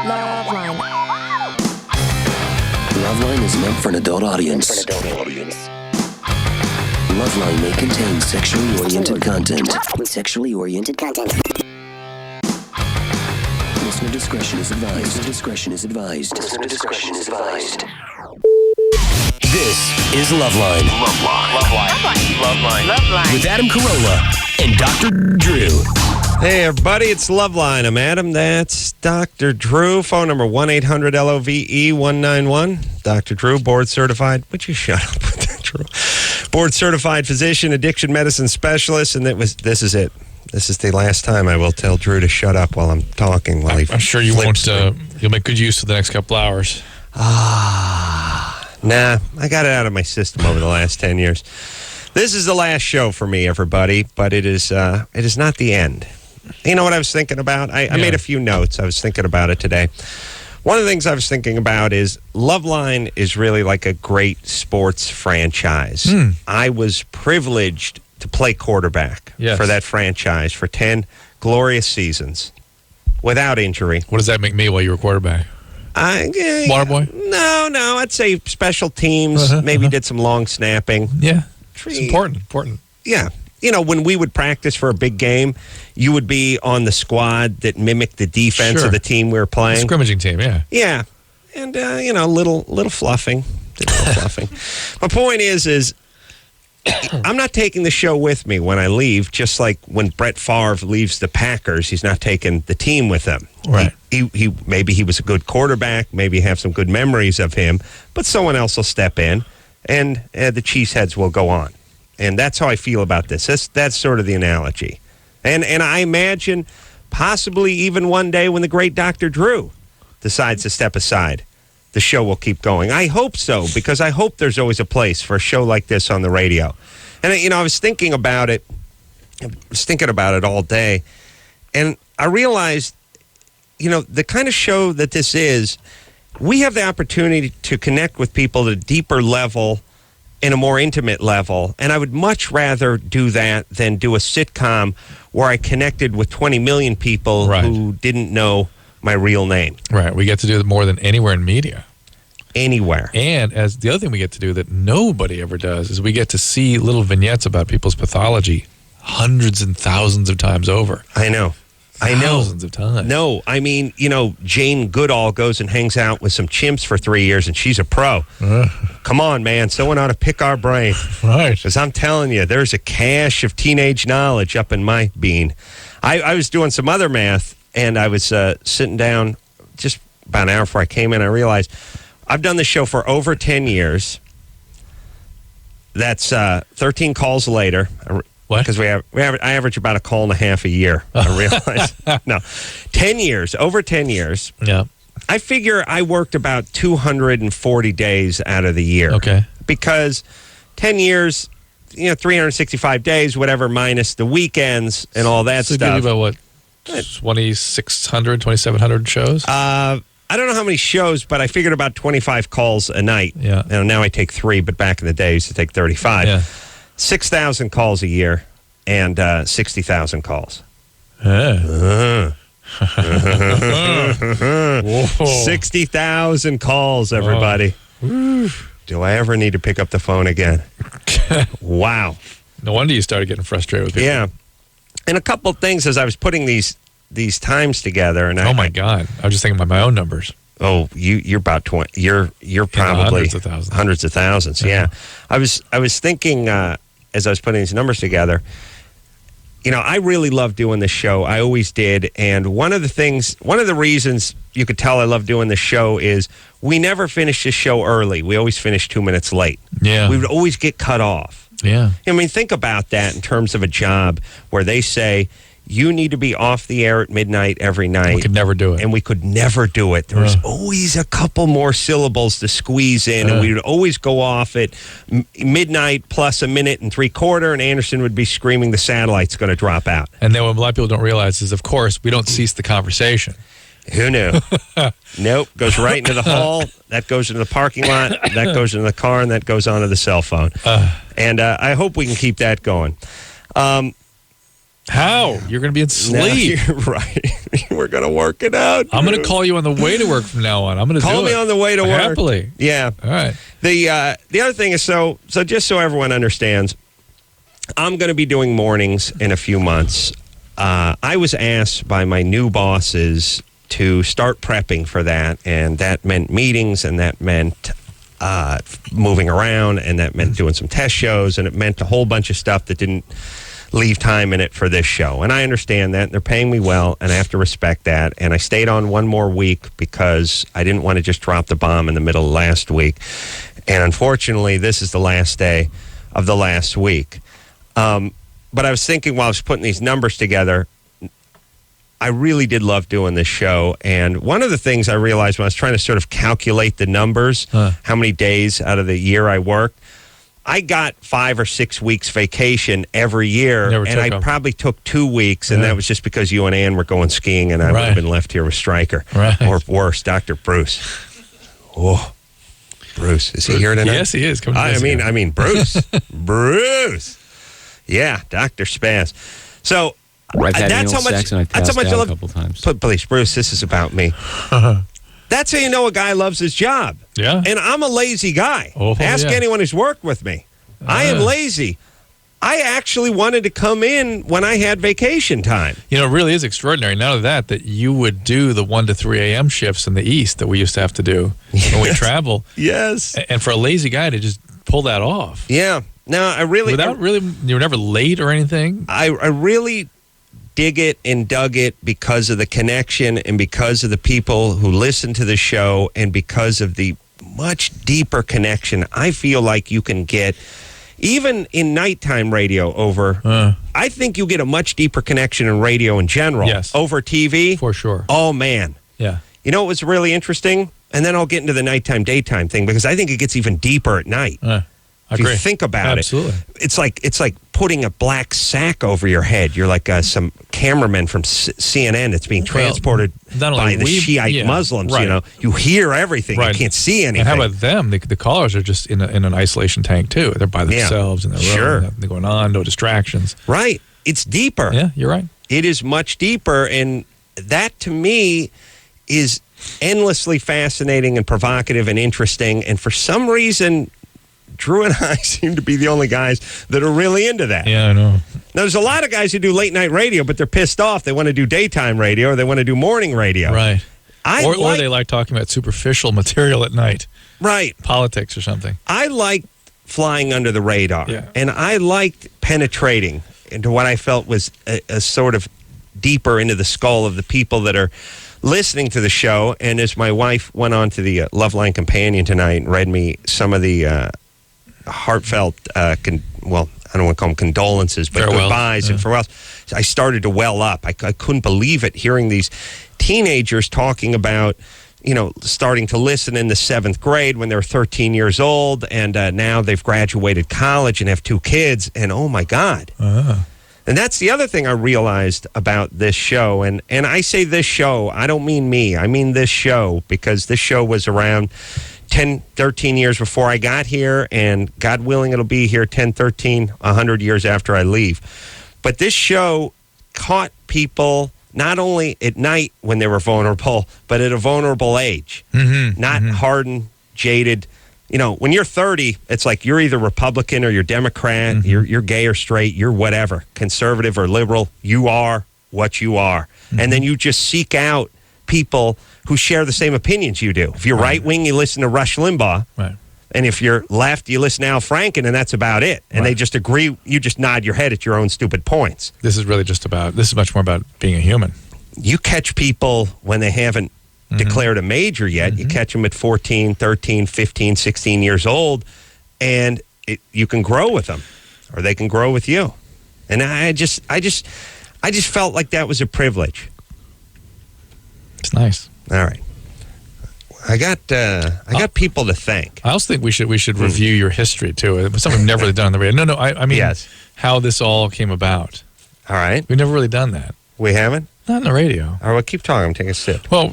LoveLine. LoveLine is meant for an adult audience. LoveLine may contain sexually oriented content. Listener discretion is advised. This is LoveLine. LoveLine. With Adam Carolla and Dr. Drew. Hey, everybody, it's LoveLine. I'm Adam. That's Dr. Drew. Phone number 1-800-LOVE-191. Dr. Drew, board certified. Would you shut up with that, Drew? Board certified physician, addiction medicine specialist, and this is it. This is the last time I will tell Drew to shut up while I'm talking. While I'm sure you won't. You'll make good use of the next couple hours. Nah, I got it out of my system over the last 10 years. This is the last show for me, everybody, but it is not the end. You know what I was thinking about? I made a few notes. I was thinking about it today. One of the things I was thinking about is LoveLine is really like a great sports franchise. I was privileged to play quarterback for that franchise for 10 glorious seasons without injury. What does that make me while you were quarterback? Water boy? No. I'd say special teams, maybe did some long snapping. Yeah. It's important. Yeah. You know, when we would practice for a big game, you would be on the squad that mimicked the defense of the team we were playing. The scrimmaging team, yeah. Yeah. And, little fluffing. Did a little fluffing. My point is I'm not taking the show with me when I leave, just like when Brett Favre leaves the Packers, he's not taking the team with him. Right. He maybe he was a good quarterback, maybe you have some good memories of him, but someone else will step in, and the Cheeseheads will go on. And that's how I feel about this. That's sort of the analogy. And I imagine possibly even one day when the great Dr. Drew decides to step aside, the show will keep going. I hope so, because I hope there's always a place for a show like this on the radio. And, I was thinking about it. I was thinking about it all day. And I realized, the kind of show that this is, we have the opportunity to connect with people at a deeper level, in a more intimate level, and I would much rather do that than do a sitcom where I connected with 20 million people who didn't know my real name. Right. We get to do it more than anywhere in media. Anywhere. And as the other thing we get to do that nobody ever does is we get to see little vignettes about people's pathology hundreds and thousands of times over. I know. Thousands of times. No, I mean, Jane Goodall goes and hangs out with some chimps for 3 years, and she's a pro. Come on, man. Someone ought to pick our brain. Right. Because I'm telling you, there's a cache of teenage knowledge up in my bean. I was doing some other math, and I was sitting down just about an hour before I came in. I realized I've done this show for over 10 years. That's 13 calls later. What? Because I average about a call and a half a year. I realize. No, 10 years, over 10 years. Yeah. I figure I worked about 240 days out of the year. Okay. Because 10 years, 365 days, whatever, minus the weekends and all that so stuff. So give you about what, 2,600, 2,700 shows? I don't know how many shows, but I figured about 25 calls a night. Yeah. Now I take 3, but back in the day I used to take 35. Yeah. 6,000 calls a year and 60,000 calls. 60,000 calls, everybody. Do I ever need to pick up the phone again? Wow. No wonder you started getting frustrated with people. Yeah. And a couple of things as I was putting these times together. And oh, my God. I was just thinking about my own numbers. Oh, you're about 20. You're probably hundreds of thousands. Yeah. I was thinking as I was putting these numbers together, I really love doing this show. I always did. And one of the reasons you could tell I love doing this show is we never finish this show early. We always finish 2 minutes late. Yeah. We would always get cut off. Yeah. I mean, think about that in terms of a job where they say, you need to be off the air at midnight every night. We could never do it. And we could never do it. There was always a couple more syllables to squeeze in, and we would always go off at midnight plus a minute and 3/4, and Anderson would be screaming, the satellite's going to drop out. And then what a lot of people don't realize is, of course, we don't cease the conversation. Who knew? Nope. Goes right into the hall. That goes into the parking lot. That goes into the car, and that goes onto the cell phone. And I hope we can keep that going. How? You're going to be in No, sleep. you're right. We're going to work it out. I'm going to call you on the way to work from now on. I'm going to Call do me it. on the way to work. Happily. Yeah. All right. The other thing is, so just so everyone understands, I'm going to be doing mornings in a few months. I was asked by my new bosses to start prepping for that, and that meant meetings, and that meant moving around, and that meant doing some test shows, and it meant a whole bunch of stuff that didn't leave time in it for this show. And I understand that, and they're paying me well, and I have to respect that. And I stayed on one more week because I didn't want to just drop the bomb in the middle of last week. And unfortunately, this is the last day of the last week. But I was thinking while I was putting these numbers together, I really did love doing this show. And one of the things I realized when I was trying to sort of calculate the numbers, how many days out of the year I worked, I got 5 or 6 weeks vacation every year, and I probably took 2 weeks, and that was just because you and Ann were going skiing, and I would have been left here with Stryker. Right. Or worse, Dr. Bruce. Oh, Bruce. Is he here tonight? Yes, he is. I mean, Bruce. Bruce. Yeah, Dr. Spaz. So that's how much I love. A couple times. Please, Bruce, this is about me. That's how you know a guy loves his job. Yeah. And I'm a lazy guy. Ask anyone who's worked with me. I am lazy. I actually wanted to come in when I had vacation time. You know, it really is extraordinary. None of that you would do the 1 to 3 a.m. shifts in the East that we used to have to do when we travel. Yes. And for a lazy guy to just pull that off. Yeah. No, I really... you were never late or anything? I really dig it and dug it because of the connection and because of the people who listen to the show and because of the much deeper connection I feel like you can get even in nighttime radio over. I think you get a much deeper connection in radio in general. Yes. Over TV. For sure. Oh, man. Yeah. You know what was really interesting? And then I'll get into the nighttime, daytime thing because I think it gets even deeper at night. If you think about it, it's like putting a black sack over your head. You're like some cameraman from CNN that's being transported by the Shiite Muslims. Right. You know, you hear everything, you can't see anything. And how about them? The callers are just in an isolation tank too. They're by themselves in their room. Nothing going on, no distractions. Right, it's deeper. Yeah, you're right. It is much deeper, and that to me is endlessly fascinating and provocative and interesting. And for some reason, Drew and I seem to be the only guys that are really into that. Yeah, I know. Now, there's a lot of guys who do late night radio, but they're pissed off. They want to do daytime radio or they want to do morning radio. Right. Or they like talking about superficial material at night. Right. Politics or something. I like flying under the radar. Yeah. And I liked penetrating into what I felt was a sort of deeper into the skull of the people that are listening to the show. And as my wife went on to the LoveLine Companion tonight and read me some of the heartfelt, I don't want to call them condolences, but goodbyes and farewells. I started to well up. I couldn't believe it, hearing these teenagers talking about, starting to listen in the 7th grade when they were 13 years old, and now they've graduated college and have 2 kids, and oh my God. And that's the other thing I realized about this show, and I say this show, I don't mean me, I mean this show, because this show was around 10, 13 years before I got here, and God willing, it'll be here 10, 13, 100 years after I leave. But this show caught people not only at night when they were vulnerable, but at a vulnerable age. Not hardened, jaded. When you're 30, it's like you're either Republican or you're Democrat, you're gay or straight, you're whatever, conservative or liberal. You are what you are. And then you just seek out people who share the same opinions you do. If you're right-wing, you listen to Rush Limbaugh. Right. And if you're left, you listen to Al Franken, and that's about it. And they just agree. You just nod your head at your own stupid points. This is much more about being a human. You catch people when they haven't declared a major yet. You catch them at 14, 13, 15, 16 years old, and you can grow with them, or they can grow with you. And I just felt like that was a privilege. It's nice. All right. I got people to thank. I also think we should review your history too. It's something we've never really done on the radio. No, I mean how this all came about. All right. We've never really done that. We haven't? Not on the radio. All right, well, keep talking. I'm taking a sip. Well,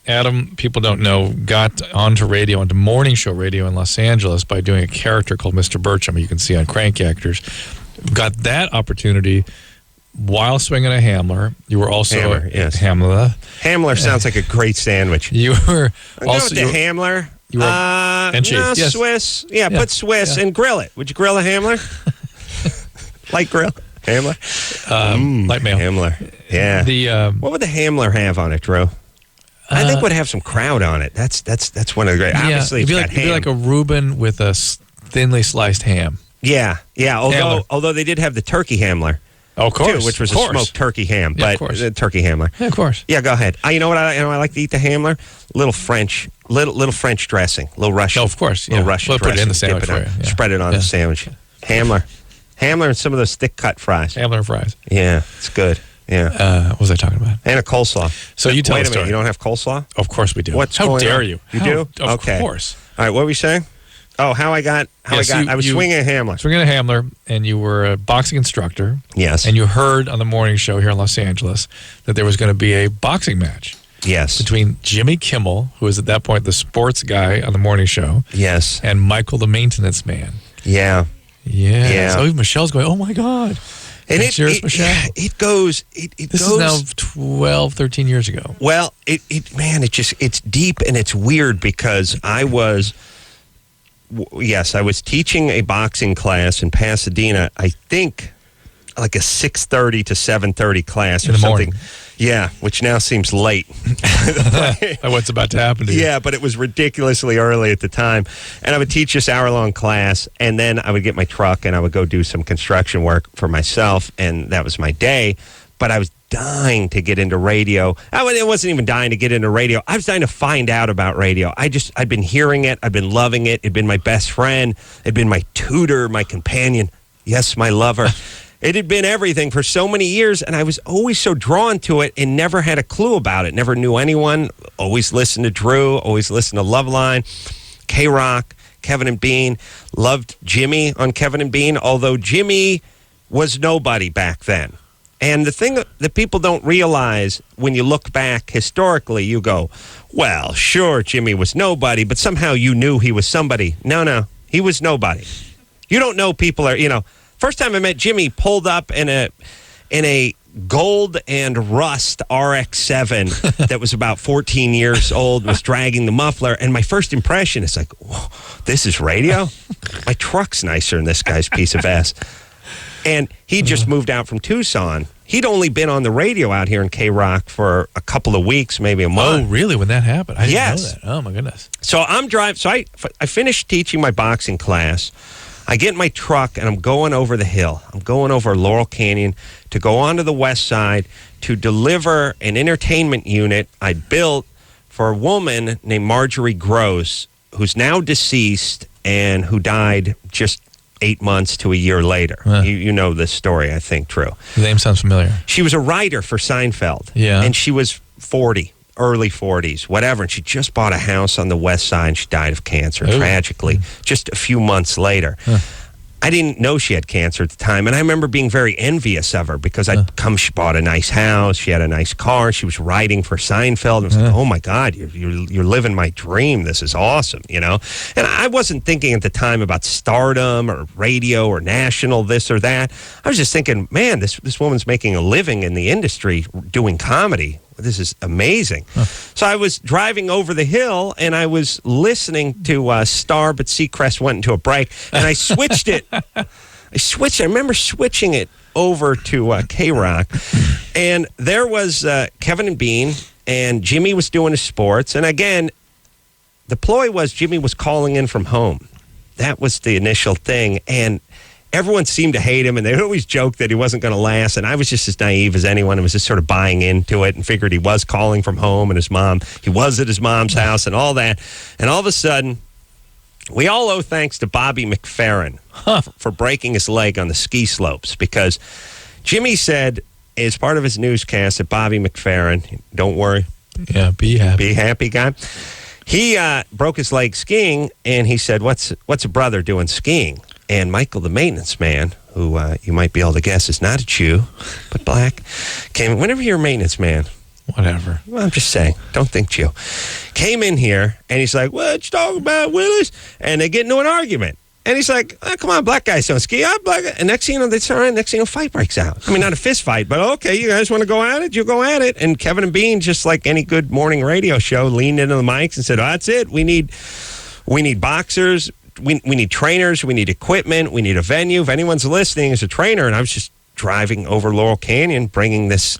Adam, people don't know, got onto morning show radio in Los Angeles by doing a character called Mr. Burcham, you can see on Crank Actors. Got that opportunity while swinging a Hamler, you were also Hammer, yes. Hamler sounds like a great sandwich. You were Also, the Hamler. You were and cheese. No, Yes. Swiss. Yeah, put Swiss and grill it. Would you grill a Hamler? Light grill. Hamler. Light mail. Hamler. Yeah. What would the Hamler have on it, Drew? I think it would have some crowd on it. That's one of the great. Obviously, it's got it'd be ham. like a Reuben with a thinly sliced ham. Yeah. Although they did have the turkey Hamler. Oh, of course, too, which was a smoked turkey ham, Yeah, but of course. The turkey Hamler. Yeah, of course. Yeah, go ahead. You know what? I like to eat the Hamler. Little French dressing, little Russian. Oh, of course. Little Yeah. Russian We'll put it in the dressing, sandwich dip it for on, you. Yeah. Spread it on the sandwich. Hamler and some of those thick cut fries. Hamler and fries. Yeah, it's good. Yeah. What was I talking about? And a coleslaw. So you tell Wait the a minute, story. you don't have coleslaw? Of course we do. What's How going dare on? you? You How- do? Of Okay. course. All right, what were we saying? Oh, I was swinging a Hamler. Swinging a Hamler, and you were a boxing instructor. Yes. And you heard on the morning show here in Los Angeles that there was going to be a boxing match Yes. between Jimmy Kimmel, who was at that point the sports guy on the morning show, Yes. and Michael the maintenance man. Yeah. Yeah. So even Michelle's going, oh my God. And Serious, Michelle? It goes. This is now 12, 13 years ago. Well, it's deep and it's weird because I was teaching a boxing class in Pasadena. I think like a 6:30 to 7:30 class In or the something. morning. Yeah, which now seems late. What's about to happen to you? Yeah, but it was ridiculously early at the time. And I would teach this hour-long class, and then I would get my truck, and I would go do some construction work for myself, and that was my day. But I was dying to get into radio. It wasn't even dying to get into radio. I was dying to find out about radio. I'd been hearing it. I'd been loving it. It'd been my best friend. It'd been my tutor, my companion. Yes, my lover. It had been everything for so many years, and I was always so drawn to it and never had a clue about it. Never knew anyone. Always listened to Drew. Always listened to LoveLine, K-Rock, Kevin and Bean. Loved Jimmy on Kevin and Bean, although Jimmy was nobody back then. And the thing that people don't realize when you look back historically, you go, well, sure, Jimmy was nobody, but somehow you knew he was somebody. No, he was nobody. You don't know people are, first time I met Jimmy, pulled up in a gold and rust RX-7 that was about 14 years old, was dragging the muffler. And my first impression is like, whoa, this is radio? My truck's nicer than this guy's piece of ass. And he just moved out from Tucson. He'd only been on the radio out here in K-Rock for a couple of weeks, maybe a month. Oh, really? When that happened? I didn't know Yes. that. Oh, my goodness. So I'm driving. So I finished teaching my boxing class. I get in my truck and I'm going over the hill. I'm going over Laurel Canyon to go onto the west side to deliver an entertainment unit I built for a woman named Marjorie Gross, who's now deceased and who died just 8 months to a year later. Huh. You know this story, I think, Drew. The name sounds familiar. She was a writer for Seinfeld. Yeah. And she was 40, early 40s, whatever. And she just bought a house on the west side and she died of cancer, Ooh. tragically, just a few months later. Huh. I didn't know she had cancer at the time, and I remember being very envious of her because she bought a nice house, she had a nice car, she was writing for Seinfeld. I was like, oh my God, you're living my dream. This is awesome, And I wasn't thinking at the time about stardom or radio or national this or that. I was just thinking, man, this woman's making a living in the industry doing comedy. This is amazing. Huh. So I was driving over the hill and I was listening to Star, but Seacrest went into a break and I switched it. I remember switching it over to K-Rock, and there was Kevin and Bean, and Jimmy was doing his sports. And again, the ploy was Jimmy was calling in from home. That was the initial thing. And everyone seemed to hate him, and they always joked that he wasn't going to last. And I was just as naive as anyone and was just sort of buying into it and figured he was calling from home, and he was at his mom's house and all that. And all of a sudden, we all owe thanks to Bobby McFerrin for breaking his leg on the ski slopes, because Jimmy said, as part of his newscast, that Bobby McFerrin, don't worry. Yeah, be happy. Be happy, guy. He broke his leg skiing, and he said, what's a brother doing skiing? And Michael, the maintenance man, who you might be able to guess is not a Jew, but black, came. Whenever you're a maintenance man, whatever. Well, I'm just saying, don't think Jew. Came in here, and he's like, what you talking about, Willis? And they get into an argument. And he's like, oh, come on, black guys don't ski. Black guy. And next thing you know, that's all right. Next thing you know, fight breaks out. I mean, not a fist fight, but okay, you guys want to go at it? You go at it. And Kevin and Bean, just like any good morning radio show, leaned into the mics and said, oh, that's it. We need boxers. We need trainers. We need equipment. We need a venue. If anyone's listening as a trainer, and I was just driving over Laurel Canyon, bring this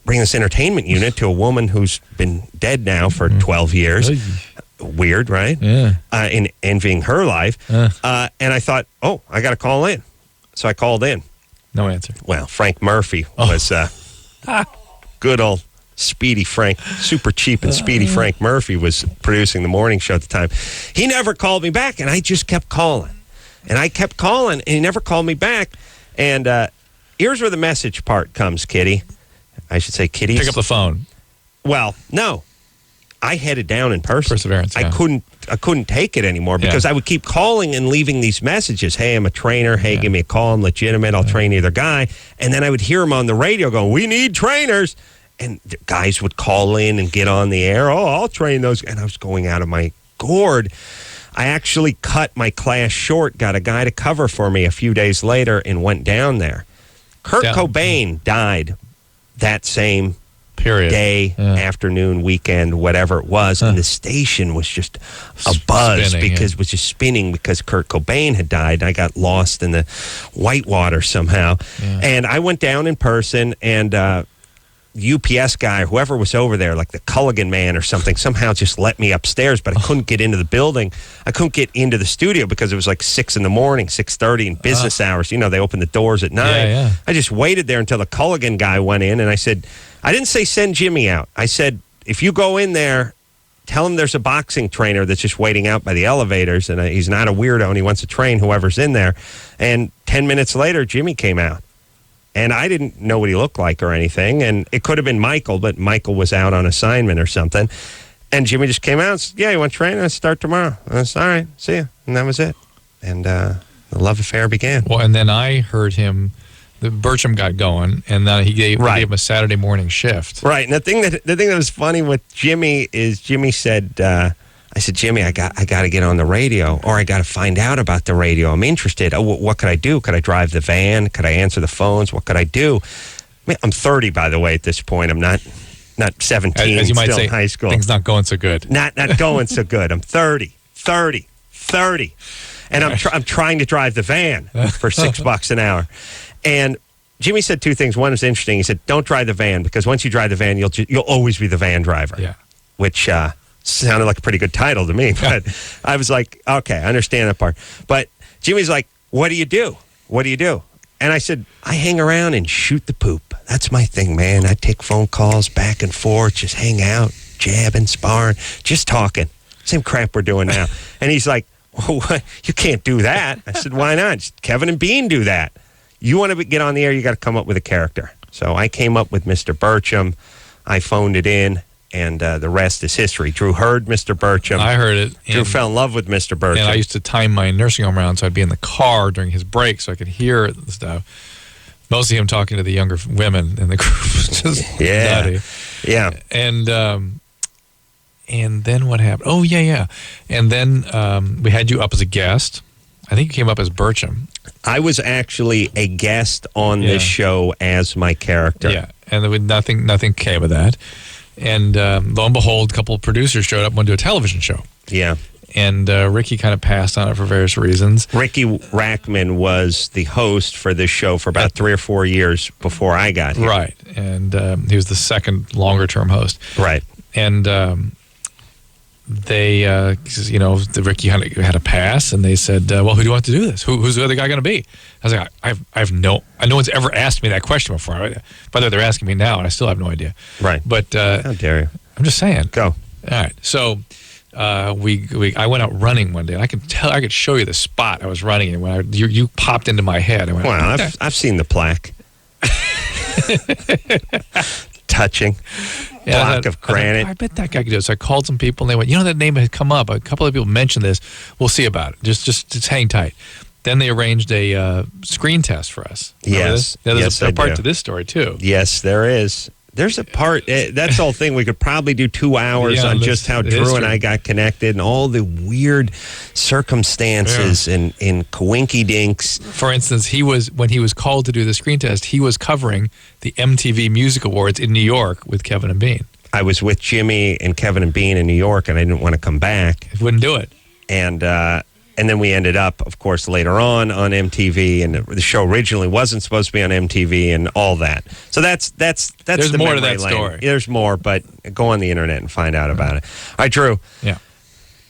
entertainment unit to a woman who's been dead now for 12 years. Weird, right? Yeah. In envying her life. And I thought, oh, I got to call in. So I called in. No answer. Well, Frank Murphy was good old Speedy Frank, super cheap and speedy Frank Murphy was producing the morning show at the time. He never called me back, and I just kept calling. And I kept calling, and he never called me back. And here's where the message part comes, Kitty. I should say kitties. Pick up the phone. Well, no. I headed down in person. Perseverance. Yeah. I couldn't take it anymore because I would keep calling and leaving these messages. Hey, I'm a trainer. Hey, give me a call. I'm legitimate. I'll train either guy. And then I would hear him on the radio going, we need trainers. And the guys would call in and get on the air. Oh, I'll train those. And I was going out of my gourd. I actually cut my class short, got a guy to cover for me a few days later and went down there. Kurt Cobain died that same day, afternoon, weekend, whatever it was, and the station was just a buzz because it was just spinning because Kurt Cobain had died. I got lost in the whitewater somehow, and I went down in person, and UPS guy, whoever was over there, like the Culligan man or something, somehow just let me upstairs, but I couldn't get into the building. I couldn't get into the studio because it was like 6 in the morning, 6:30 in business hours. You know, they open the doors at 9. I just waited there until the Culligan guy went in, and I said, I didn't say send Jimmy out. I said, if you go in there, tell him there's a boxing trainer that's just waiting out by the elevators, and he's not a weirdo, and he wants to train whoever's in there. And 10 minutes later, Jimmy came out. And I didn't know what he looked like or anything. And it could have been Michael, but Michael was out on assignment or something. And Jimmy just came out and said, yeah, you want to train? Let's start tomorrow. I said, all right, see ya. And that was it. And the love affair began. Well, and then I heard him, the Burcham got going, and then he gave him a Saturday morning shift. Right. And the thing that was funny with Jimmy is Jimmy said, I said, Jimmy, I got to get on the radio, or I got to find out about the radio. I'm interested. Oh, what could I do? Could I drive the van? Could I answer the phones? What could I do? I mean, I'm 30, by the way, at this point. I'm not 17, as you might still say, in high school. Things not going so good. Not going so good. I'm 30. And I'm trying to drive the van for $6 an hour. And Jimmy said two things. One was interesting. He said, don't drive the van, because once you drive the van, you'll always be the van driver. Yeah. Which sounded like a pretty good title to me. But I was like, okay, I understand that part. But Jimmy's like, what do you do? What do you do? And I said, I hang around and shoot the poop. That's my thing, man. I take phone calls back and forth, just hang out, jabbing, sparring, just talking. Same crap we're doing now. And he's like, well, what? You can't do that. I said, why not? Just Kevin and Bean do that. You want to get on the air, you got to come up with a character. So I came up with Mr. Burcham. I phoned it in, and the rest is history. Drew heard Mr. Burcham. I heard it. Drew fell in love with Mr. Burcham. And I used to time my nursing home around, so I'd be in the car during his break so I could hear the stuff. Mostly him talking to the younger women in the group. Just nutty. Yeah. And then what happened? Oh, yeah. And then we had you up as a guest. I think you came up as Burcham. I was actually a guest on this show as my character. Yeah, and there was nothing came of that. And lo and behold, a couple of producers showed up and wanted to do a television show. Yeah. And Ricky kind of passed on it for various reasons. Ricky Rackman was the host for this show for about 3 or 4 years before I got here. Right, and he was the second longer-term host. Right. And they, Ricky had a pass, and they said, well, who do you want to do this? Who's the other guy going to be? I was like, no one's ever asked me that question before. By the way, they're asking me now, and I still have no idea. Right. But how dare you? I'm just saying. Go. All right. So I went out running one day, and I could show you the spot I was running in when you popped into my head. I went, wow, I've seen the plaque. Touching. Block of granite. I bet that guy could do it. So I called some people, and they went, that name had come up. A couple of people mentioned this. We'll see about it. Just hang tight. Then they arranged a screen test for us. Remember yes. this? There's a part to this story, too. Yes, there is. There's a part, that's the whole thing. We could probably do 2 hours on just how Drew and I got connected and all the weird circumstances and coinky dinks. For instance, when he was called to do the screen test, he was covering the MTV Music Awards in New York with Kevin and Bean. I was with Jimmy and Kevin and Bean in New York, and I didn't want to come back. He wouldn't do it. And then we ended up, of course, later on MTV, and the show originally wasn't supposed to be on MTV and all that. So that's There's the more to memory that lane. story. There's more, but go on the internet and find out about it. All right, Drew. Yeah.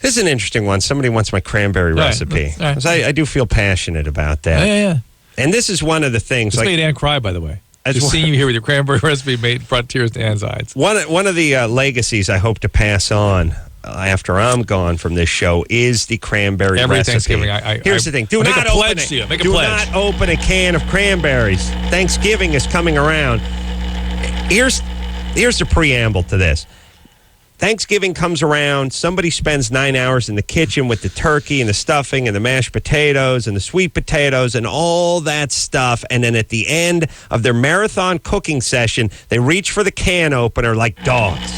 This is an interesting one. Somebody wants my cranberry recipe. All right. 'Cause I do feel passionate about that. Yeah. And this is one of the things. This made Ann cry, by the way. Just seeing you here with your cranberry recipe brought tears to Ann's eyes. One of the legacies I hope to pass on after I'm gone from this show is the cranberry Every recipe. Thanksgiving, Here's the thing: do make not a pledge open it. to you. Make a do pledge. not open a can of cranberries. Thanksgiving is coming around. Here's the preamble to this. Thanksgiving comes around, somebody spends 9 hours in the kitchen with the turkey and the stuffing and the mashed potatoes and the sweet potatoes and all that stuff. And then at the end of their marathon cooking session, they reach for the can opener like dogs.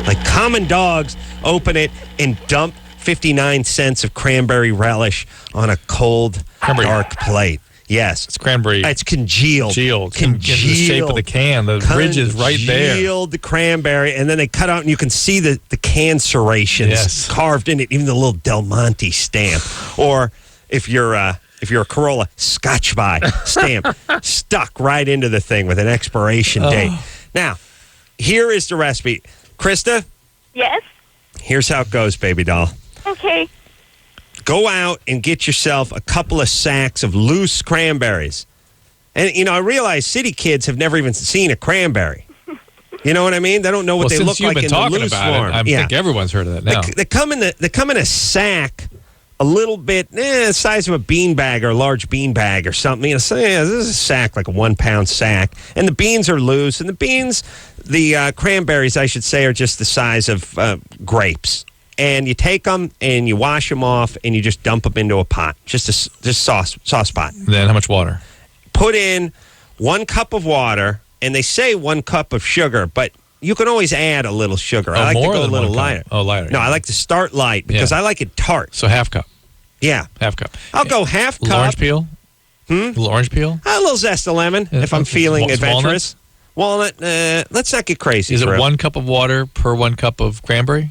Like common dogs, open it and dump 59 cents of cranberry relish on a cold, dark plate. Yes. It's cranberry. It's congealed. Congealed. The shape of the can. The ridge is right there. Congealed the cranberry, and then they cut out, and you can see the can serrations carved in it, even the little Del Monte stamp. Or if you're a Corolla, Scotch by stamp stuck right into the thing with an expiration date. Now, here is the recipe. Krista? Yes? Here's how it goes, baby doll. Okay. Go out and get yourself a couple of sacks of loose cranberries. And, I realize city kids have never even seen a cranberry. You know what I mean? They don't know what they look like in the loose form. I think everyone's heard of that now. They come in a sack, a little bit, the size of a bean bag or a large bean bag or something. So, this is a sack, like a 1 pound sack. And the beans are loose. And the cranberries, I should say, are just the size of grapes. And you take them and you wash them off and you just dump them into a pot, just sauce pot. Then how much water? Put in 1 cup of water, and they say 1 cup of sugar, but you can always add a little sugar. I like to go a little lighter. Oh, lighter. No, I like to start light because I like it tart. So half cup. Yeah. Half cup. I'll go half cup. Orange peel? A little orange peel? A little zest of lemon if I'm feeling adventurous. Walnut, let's not get crazy. Is it 1 cup of water per 1 cup of cranberry?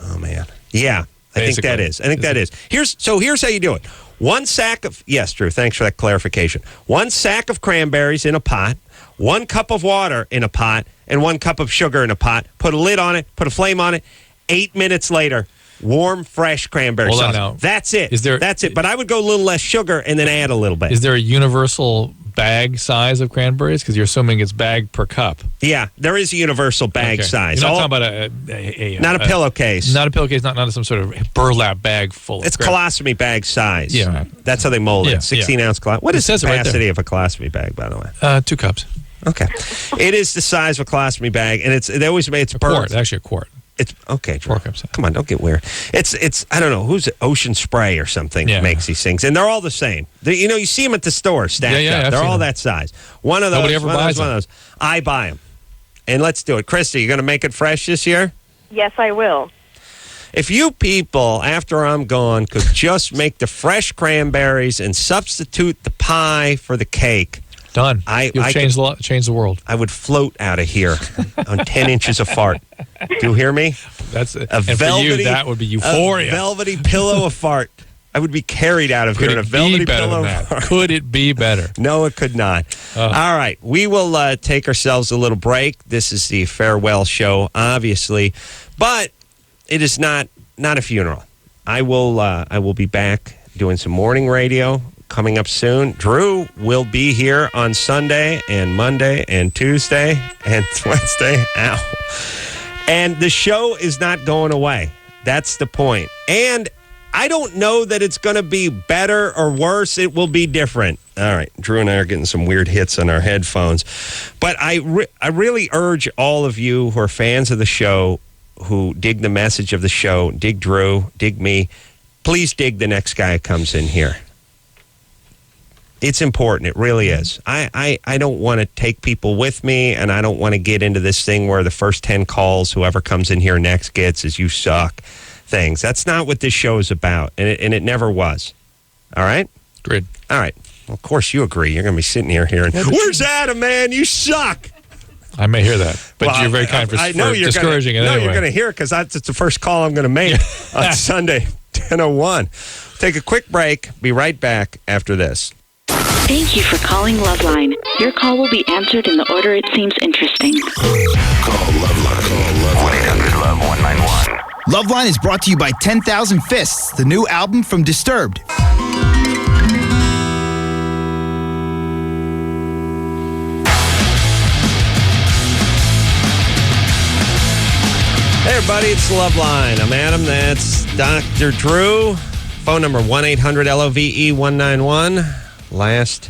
Oh, man. Yeah, I think that is. Here's how you do it. 1 sack of, yes, Drew, thanks for that clarification. 1 sack of cranberries in a pot, 1 cup of water in a pot, and 1 cup of sugar in a pot. Put a lid on it, put a flame on it. 8 minutes later, warm, fresh cranberry sauce. Now. That's it. That's it. But I would go a little less sugar and then add a little bit. Is there a universal bag size of cranberries? Because you're assuming it's bag per cup. Yeah, there is a universal bag size. You're not talking about not a pillowcase. Not a pillowcase, not some sort of burlap bag full. It's colostomy bag size. Yeah. That's how they mold it. 16-ounce colostomy. What is the capacity of a colostomy bag, by the way? 2 cups. Okay. It is the size of a colostomy bag, and it's a quart. Actually, a quart. It's okay. 4 cups. Come on, don't get weird. It's I don't know who's it? Ocean Spray or something makes these things, and they're all the same. You see them at the store stacked up. They're all that size. One of those. Nobody ever buys one of those. I buy them, and let's do it. Krista, you going to make it fresh this year? Yes, I will. If you people, after I'm gone, could just make the fresh cranberries and substitute the pie for the cake. Done. You'll change the world. I would float out of here on 10 inches of fart. Do you hear me? That's and for you, that would be euphoria. A velvety pillow of fart. I would be carried out of here in a velvety pillow of fart. Could it be better? No, it could not. All right. We will take ourselves a little break. This is the farewell show, obviously. But it is not a funeral. I will be back doing some morning radio coming up soon. Drew will be here on Sunday and Monday and Tuesday and Wednesday. Ow. And the show is not going away. That's the point. And I don't know that it's going to be better or worse. It will be different. All right. Drew and I are getting some weird hits on our headphones. But I really urge all of you who are fans of the show, who dig the message of the show, dig Drew, dig me, please dig the next guy who comes in here. It's important. It really is. I don't want to take people with me, and I don't want to get into this thing where the first 10 calls, whoever comes in here next gets is you suck things. That's not what this show is about, and it never was. All right? Agreed. All right. Well, of course you agree. You're going to be sitting here hearing, where's Adam, man? You suck. I may hear that, but Well, you're very kind for discouraging it anyway. You're going to hear it because it's the first call I'm going to make on Sunday, 10:01. Take a quick break. Be right back after this. Thank you for calling LoveLine. Your call will be answered in the order it seems interesting. Call LoveLine. Call 1-800-LOVE-191. LoveLine is brought to you by 10,000 Fists, the new album from Disturbed. Hey, everybody, it's LoveLine. I'm Adam. That's Dr. Drew. Phone number 1-800-LOVE-191. Last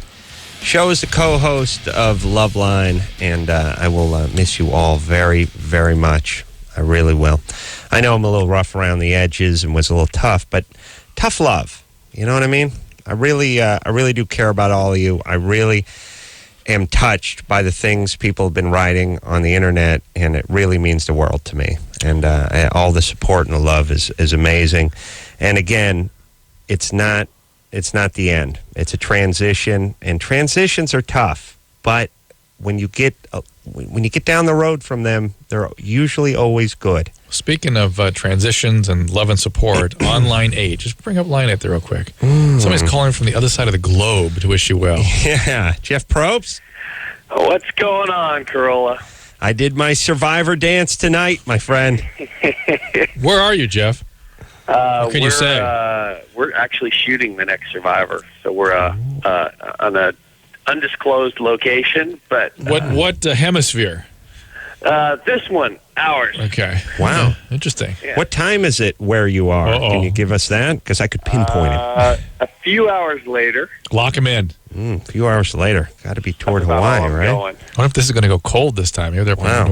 show as the co-host of LoveLine, and I will miss you all very, very much. I really will. I know I'm a little rough around the edges and was a little tough, but tough love. You know what I mean? I really do care about all of you. I really am touched by the things people have been writing on the internet, and it really means the world to me. And all the support and the love is amazing. And again, it's not the end. It's a transition, and transitions are tough. But when you get down the road from them, they're usually always good. Speaking of transitions and love and support, on line 8, just bring up line 8 there real quick. Somebody's calling from the other side of the globe to wish you well. Yeah, Jeff Probst. What's going on, Corolla? I did my Survivor dance tonight, my friend. Where are you, Jeff? What can you say? We're actually shooting the next Survivor, so we're on a undisclosed location. But what hemisphere? This one, ours. Okay. Wow. Interesting. Yeah. What time is it where you are? Uh-oh. Can you give us that? Because I could pinpoint it. A few hours later. Lock him in. A few hours later. Got to be toward That's about Hawaii, all I'm right? going. I wonder if this is going to go cold this time. Maybe they're playing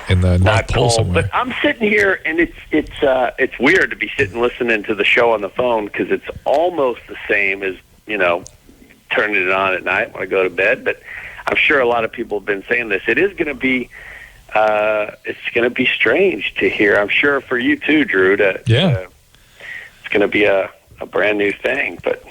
in the North Not Pole cold, somewhere. but I'm sitting here, and it's weird to be sitting listening to the show on the phone because it's almost the same as turning it on at night when I go to bed. But I'm sure a lot of people have been saying this. It is going to be. It's going to be strange to hear. I'm sure for you too, Drew. It's going to be a brand new thing, but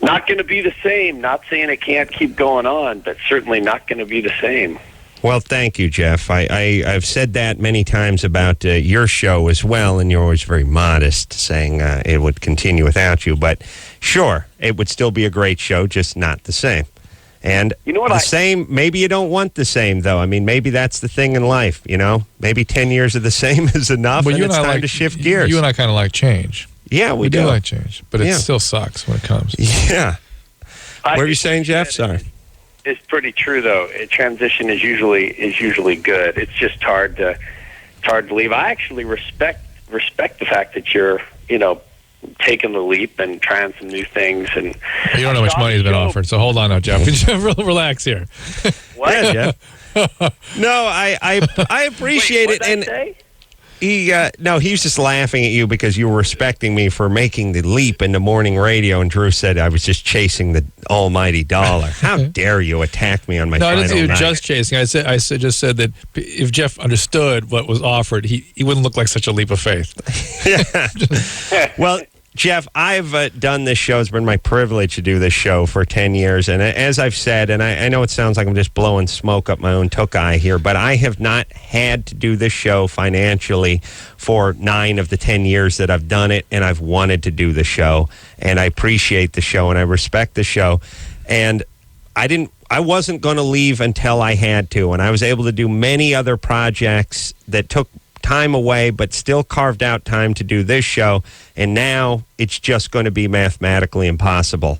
not going to be the same. Not saying it can't keep going on, but certainly not going to be the same. Well, thank you, Jeff. I've said that many times about your show as well, and you're always very modest, saying it would continue without you. But sure, it would still be a great show, just not the same. And you know what same, maybe you don't want the same, though. I mean, maybe that's the thing in life, Maybe 10 years of the same is enough, and it's time to shift gears. You and I kind of like change. Yeah, we do like change, but it Yeah. still sucks when it comes. Yeah. What are you saying, Jeff? Sorry. It's pretty true, though. A transition is usually good. It's just hard to leave. I actually respect the fact that you're taking the leap and trying some new things. And You don't know how much money has been offered, so hold on now, Jeff. Relax here. What? Yeah, Jeff. No, I appreciate Wait, it, and say? he was just laughing at you because you were respecting me for making the leap into morning radio, and Drew said I was just chasing the almighty dollar. How dare you attack me on my No, I final didn't say you were night. just chasing. I just said that if Jeff understood what was offered, he wouldn't look like such a leap of faith. Well, Jeff, I've done this show. It's been my privilege to do this show for 10 years. And as I've said, and I know it sounds like I'm just blowing smoke up my own took-eye here, but I have not had to do this show financially for 9 of the 10 years that I've done it, and I've wanted to do the show. And I appreciate the show, and I respect the show. And I wasn't going to leave until I had to, and I was able to do many other projects that took time away, but still carved out time to do this show, and now it's just going to be mathematically impossible.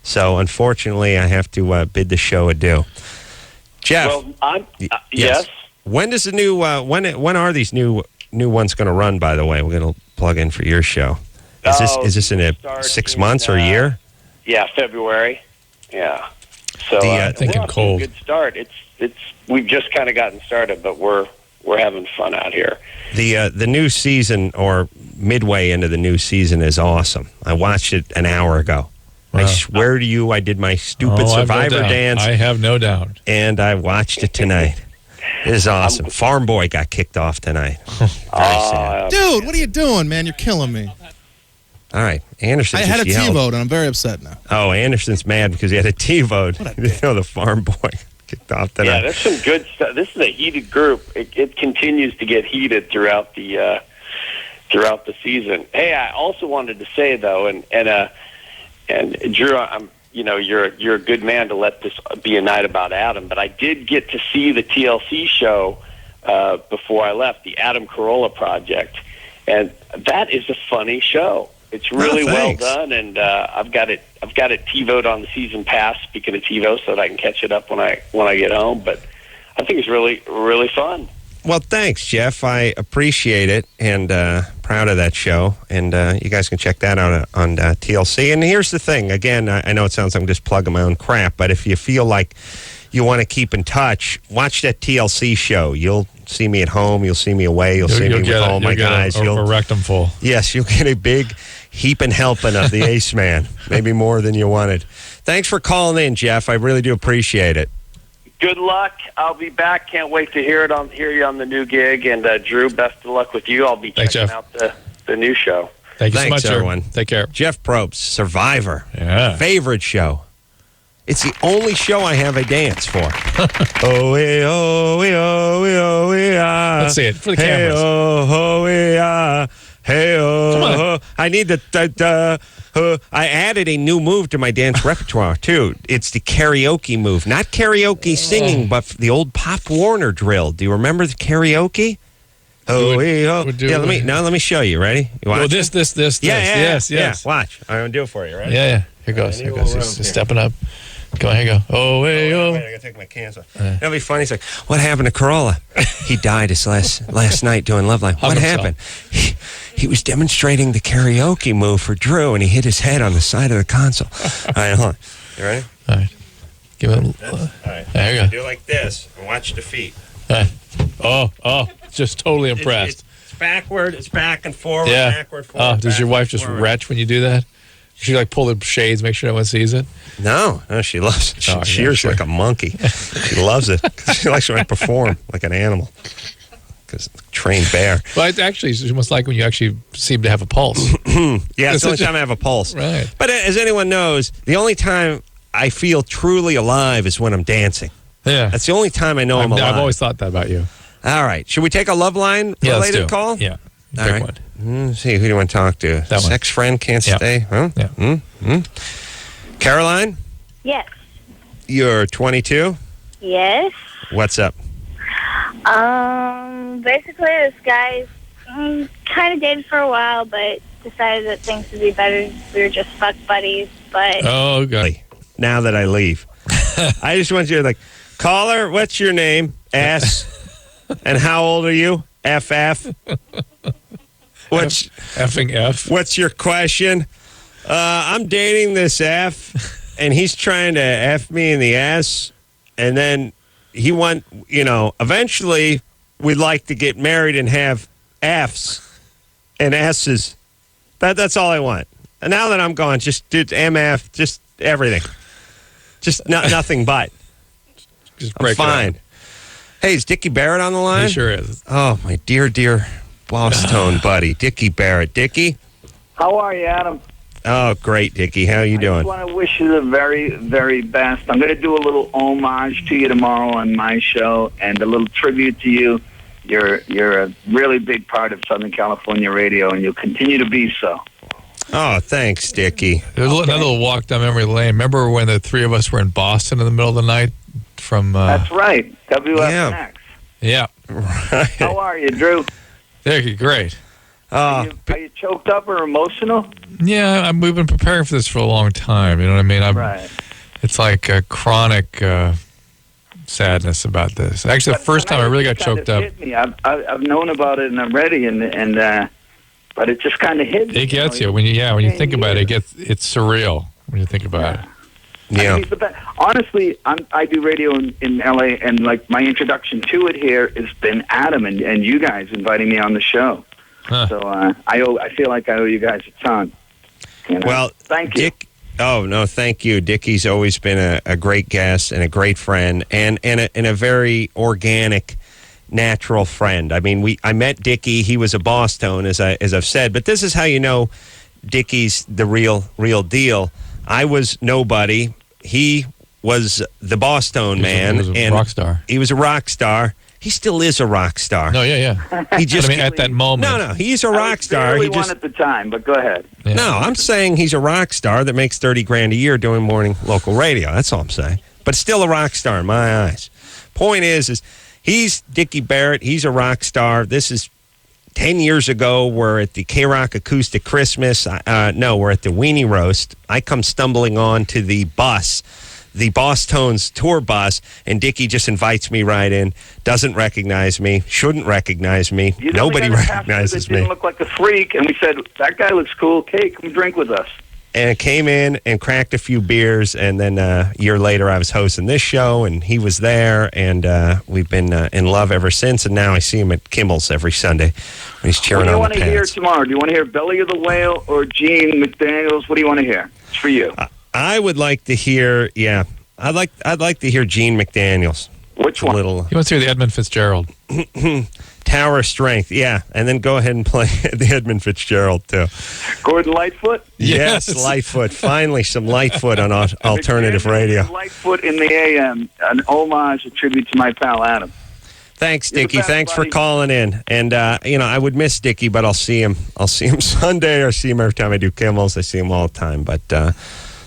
So, unfortunately, I have to bid the show adieu. Jeff, Well, yes. when does the new when are these new ones going to run? By the way, we're going to plug in for your show. Is this in 6 months or a year? Yeah, February. Yeah. So thinking we're off to cold. a good start. We've just kind of gotten started, but we're having fun out here. The new season, or midway into the new season, is awesome. I watched it an hour ago. I swear to you, I did my stupid Survivor dance. I have no doubt. And I watched it tonight. It is awesome. Farm Boy got kicked off tonight. Very sad. Dude, what are you doing, man? You're killing me. All right, Anderson. I had a T-vote, and I'm very upset now. Oh, Anderson's mad because he had a T-vote. The Farm Boy kicked off tonight. Yeah, there's some good stuff. This is a heated group. It continues to get heated throughout the season. Hey, I also wanted to say though, and Drew, you're a good man to let this be a night about Adam, but I did get to see the TLC show before I left, the Adam Carolla Project, and that is a funny show. It's really well done, and I've got it TiVo'd on the season pass. Speaking of TiVo, so that I can catch it up when I get home. But I think it's really, really fun. Well, thanks, Jeff. I appreciate it, and proud of that show. And you guys can check that out on TLC. And here's the thing. Again, I know it sounds like I'm just plugging my own crap, but if you feel like you want to keep in touch, watch that TLC show. You'll see me at home. You'll see me away. You'll see me with all my guys. You'll get a rectum full. Yes, you'll get a big heaping helping of the Ace Man. Maybe more than you wanted. Thanks for calling in, Jeff. I really do appreciate it. Good luck. I'll be back. Can't wait to hear you on the new gig. And Drew, best of luck with you. I'll be checking out the new show. Thank you so much, everyone. Take care. Jeff Probst, Survivor. Yeah. Favorite show. It's the only show I have a dance for. Oh, let's see it for the cameras. Hey, I need the. I added a new move to my dance repertoire too. It's the karaoke move, not karaoke singing, but the old Pop Warner drill. Do you remember the karaoke? Let me show you. Ready? You watch this. Yes. Watch. I'm gonna do it for you. Ready? Yeah. Here goes. He's stepping up. Come on, here you go. Wait, I gotta take my cans off. That'll be funny. He's like, what happened to Carolla? He died his last night doing LoveLine. What happened? He was demonstrating the karaoke move for Drew, and he hit his head on the side of the console. All right, hold on. You ready? All right. Give it. All right. There you go. Do it like this, and watch the feet. Oh, just totally impressed. It's backward. It's back and forward. Yeah. Backward, forward. Does your wife just retch when you do that? She pull the shades, make sure no one sees it? No, she loves it. She cheers like a monkey. She loves it. She likes to perform like an animal. Because trained bear. Well, it's actually almost like when you actually seem to have a pulse. Yeah, it's the only time I have a pulse. Right. But as anyone knows, the only time I feel truly alive is when I'm dancing. Yeah. That's the only time I know I'm alive. I've always thought that about you. All right. Should we take a LoveLine related call? Yeah. All right. One. Let's see, who do you want to talk to? That Sex friend can't stay? Huh? Yeah. Caroline? Yes. You're 22? Yes. What's up? Basically, this guy kind of dated for a while, but decided that things would be better if we were just fuck buddies. But oh, God. Now that I leave, I just want you to caller, what's your name? S. And how old are you? FF. What's effing F? What's your question? I'm dating this F, and he's trying to F me in the S, and then he eventually we'd like to get married and have Fs and S's. That's all I want. And now that I'm gone, just do MF, just everything. Just nothing but. Just break I'm fine. It Hey, is Dickie Barrett on the line? He sure is. Oh, my dear Boston buddy, Dickie Barrett. Dickie? How are you, Adam? Oh, great, Dickie. How are you doing? I just want to wish you the very, very best. I'm going to do a little homage to you tomorrow on my show and a little tribute to you. You're a really big part of Southern California radio, and you'll continue to be so. Oh, thanks, Dickie. There's another little walk down memory lane. Remember when the three of us were in Boston in the middle of the night? That's right, WFNX. Yeah. Right. How are you, Drew? Yeah, great. Are you choked up or emotional? Yeah, we've been preparing for this for a long time. You know what I mean? Right. It's like a chronic sadness about this. Actually, the first time I really got choked up. Hit me. I've known about it and I'm ready, but it just kind of hit me. It gets you when you think about it. It's surreal when you think about it. Yeah. I mean, honestly, I do radio in LA, and my introduction to it here has been Adam and you guys inviting me on the show. Huh. So I feel like I owe you guys a ton. Well, thank you. Oh, no, thank you. Dickie's always been a great guest and a great friend and a very organic, natural friend. I mean, I met Dickie. He was a boss tone, as I've said. But this is how you know Dickie's the real deal. I was nobody. He was the boss tone man. He was a rock star. He was a rock star. He still is a rock star. No, yeah. He just, but I mean, at that moment. No, he's a rock star. Barely one at the time, but go ahead. Yeah. No, I'm saying he's a rock star that makes $30,000 a year doing morning local radio. That's all I'm saying. But still a rock star in my eyes. Point is he's Dickie Barrett. He's a rock star. This is 10 years ago. We're at the K-Rock Acoustic Christmas. We're at the Weenie Roast. I come stumbling on to the bus, the Boss Tones tour bus, and Dickie just invites me right in, doesn't recognize me, shouldn't recognize me. Nobody recognizes me. Didn't look like a freak, and we said, that guy looks cool. Okay, come drink with us. And came in and cracked a few beers, and then a year later I was hosting this show, and he was there, and we've been in love ever since, and now I see him at Kimmel's every Sunday when he's cheering on the What do you want to hear tomorrow? Do you want to hear Belly of the Whale or Gene McDaniels? What do you want to hear? It's for you. I would like to hear, I'd like to hear Gene McDaniels. Which one? He wants to hear the Edmund Fitzgerald. Tower of Strength, and then go ahead and play the Edmund Fitzgerald, too. Gordon Lightfoot? Yes, Lightfoot. Finally, some Lightfoot on alternative radio. Lightfoot in the AM, an homage, a tribute to my pal Adam. Thanks, Dickie. Thanks for calling in. And, I would miss Dickie, but I'll see him Sunday. I see him every time I do Kimmel's. I see him all the time. But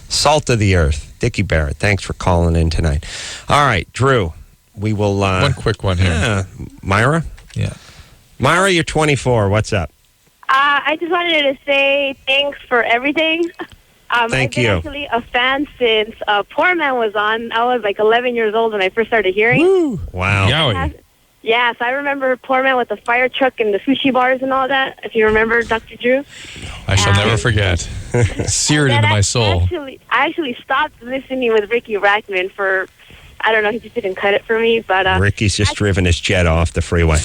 salt of the earth, Dickie Barrett. Thanks for calling in tonight. All right, Drew, we will... one quick one here. Myra? Yeah. Myra, you're 24. What's up? I just wanted to say thanks for everything. Thank you. I've been actually a fan since Poor Man was on. I was like 11 years old when I first started hearing. Woo. Wow. Yowie. Yes, I remember Poor Man with the fire truck and the sushi bars and all that, if you remember, Dr. Drew. I shall never forget. Seared into my soul. I actually stopped listening with Ricky Rackman for, I don't know, he just didn't cut it for me. But Ricky's just driven his jet off the freeway.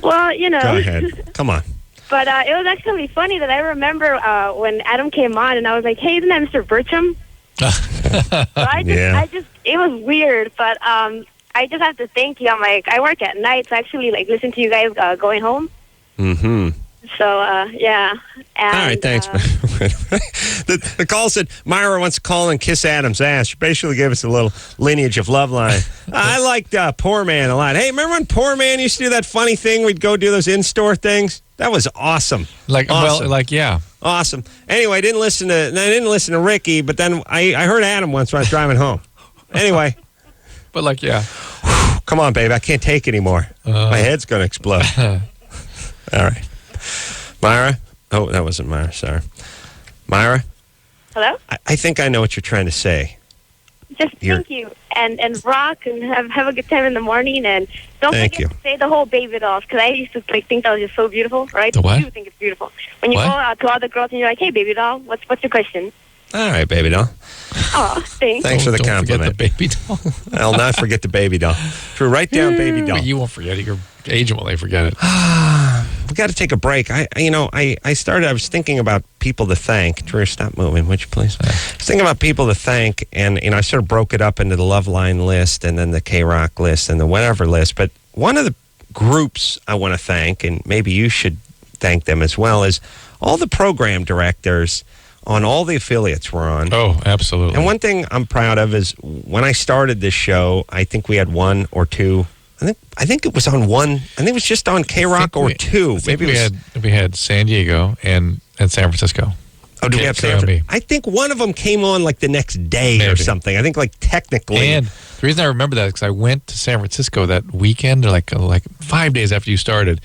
Well, Go ahead. Come on. But it was actually funny that I remember when Adam came on, and I was like, hey, isn't that Mr. Bertram? It was weird, but I just have to thank you. I'm like, I work at night, so I actually listen to you guys going home. Mm-hmm. So, yeah. And, all right, thanks. The call said, Myra wants to call and kiss Adam's ass. She basically gave us a little lineage of LoveLine. I liked Poor Man a lot. Hey, remember when Poor Man used to do that funny thing? We'd go do those in-store things? That was awesome. Yeah. Awesome. Anyway, I didn't listen to Ricky, but then I heard Adam once when I was driving home. Anyway. But come on, babe. I can't take anymore. My head's going to explode. All right. Myra? Oh, that wasn't Myra. Sorry. Myra? Hello? I think I know what you're trying to say. Just thank you. And rock and have a good time in the morning. And don't Thank forget to say the whole baby dolls, because I used to think that was just so beautiful, right? The what? I do think it's beautiful. When you go out to all the girls and you're like, hey, baby doll, what's your question? All right, baby doll. Oh, thanks. Thanks for the compliment. Forget the baby doll. I'll not forget the baby doll. Drew, write down baby doll. But you won't forget it. Your agent will forget it. We got to take a break. I was thinking about people to thank. Drew, stop moving, would you please? I was thinking about people to thank, and I sort of broke it up into the LoveLine list and then the K-Rock list and the whatever list. But one of the groups I want to thank, and maybe you should thank them as well, is all the program directors on all the affiliates we're on. Oh, absolutely. And one thing I'm proud of is when I started this show, I think we had one or two. I think it was on one. I think it was just on K-Rock or two. Maybe we had San Diego and San Francisco. Oh, do we have San Francisco? I think one of them came on the next day or something. I think technically. And the reason I remember that is because I went to San Francisco that weekend, or like 5 days after you started,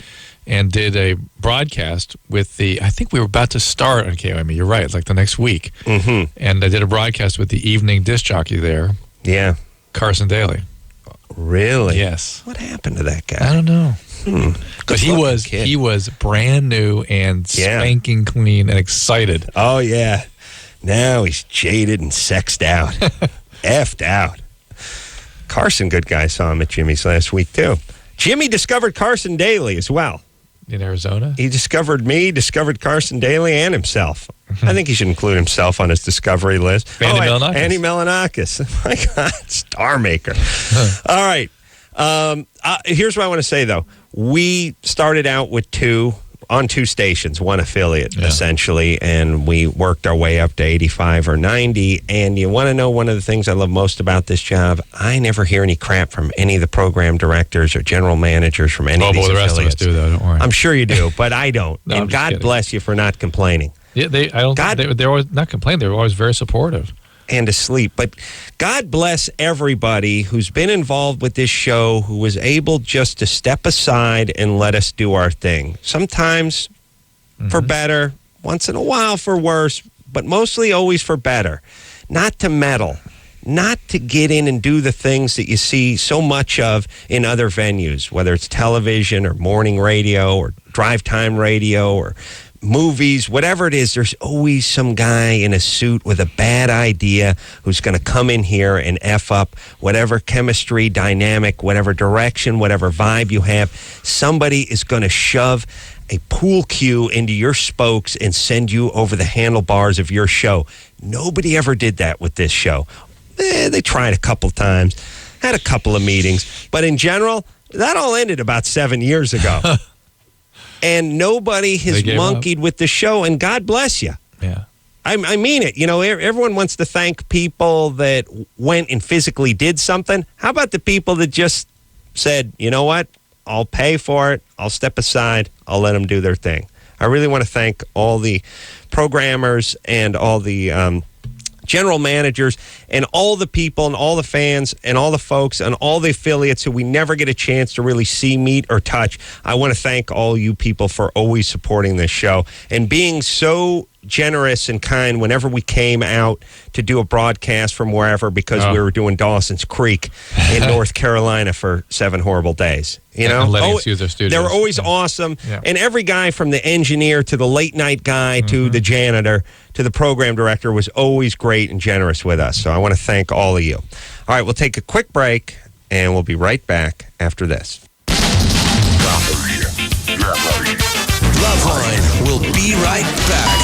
and did a broadcast with I think we were about to start on KOME. You're right. It's like the next week. Mm-hmm. And I did a broadcast with the evening disc jockey there. Yeah. Carson Daly. Really? Yes. What happened to that guy? I don't know. But he was brand new and spanking clean and excited. Oh, yeah. Now he's jaded and sexed out. Effed out. Carson, good guy, saw him at Jimmy's last week, too. Jimmy discovered Carson Daly as well. in Arizona. He discovered me, discovered Carson Daly, and himself. I think he should include himself on his discovery list. Andy Melanakis. Andy Melanakis. My God, star maker. All right. Here's what I want to say, though. We started out with two stations, one affiliate, essentially, and we worked our way up to 85 or 90. And you want to know one of the things I love most about this job? I never hear any crap from any of the program directors or general managers from any of these the affiliates. rest of us do, though. Don't worry. I'm sure you do, but I don't. No, and God bless you for not complaining. Yeah, they're always not complaining. They're always very supportive. And asleep. But God bless everybody who's been involved with this show, who was able just to step aside and let us do our thing. Sometimes for better, once in a while for worse, but mostly always for better. Not to meddle, not to get in and do the things that you see so much of in other venues, whether it's television or morning radio or drive time radio or movies, whatever it is. There's always some guy in a suit with a bad idea who's going to come in here and F up whatever chemistry, dynamic, whatever direction, whatever vibe you have. Somebody is going to shove a pool cue into your spokes and send you over the handlebars of your show. Nobody ever did that with this show. They tried a couple times, had a couple of meetings, but in general, that all ended about 7 years ago. And nobody has monkeyed with the show, and God bless you. Yeah. I mean it. You know, everyone wants to thank people that went and physically did something. How about the people that just said, you know what, I'll pay for it, I'll step aside, I'll let them do their thing. I really want to thank all the programmers and all the general managers and all the people and all the fans and all the folks and all the affiliates who we never get a chance to really see, meet, or touch. I want to thank all you people for always supporting this show and being so generous and kind whenever we came out to do a broadcast from wherever, because we were doing Dawson's Creek in North Carolina for 7 horrible days. You know, and letting us use their studios. They were always awesome. Yeah. And every guy from the engineer to the late night guy to the janitor to the program director was always great and generous with us. So I want to thank all of you. All right, we'll take a quick break and we'll be right back after this. LoveLine will be right back.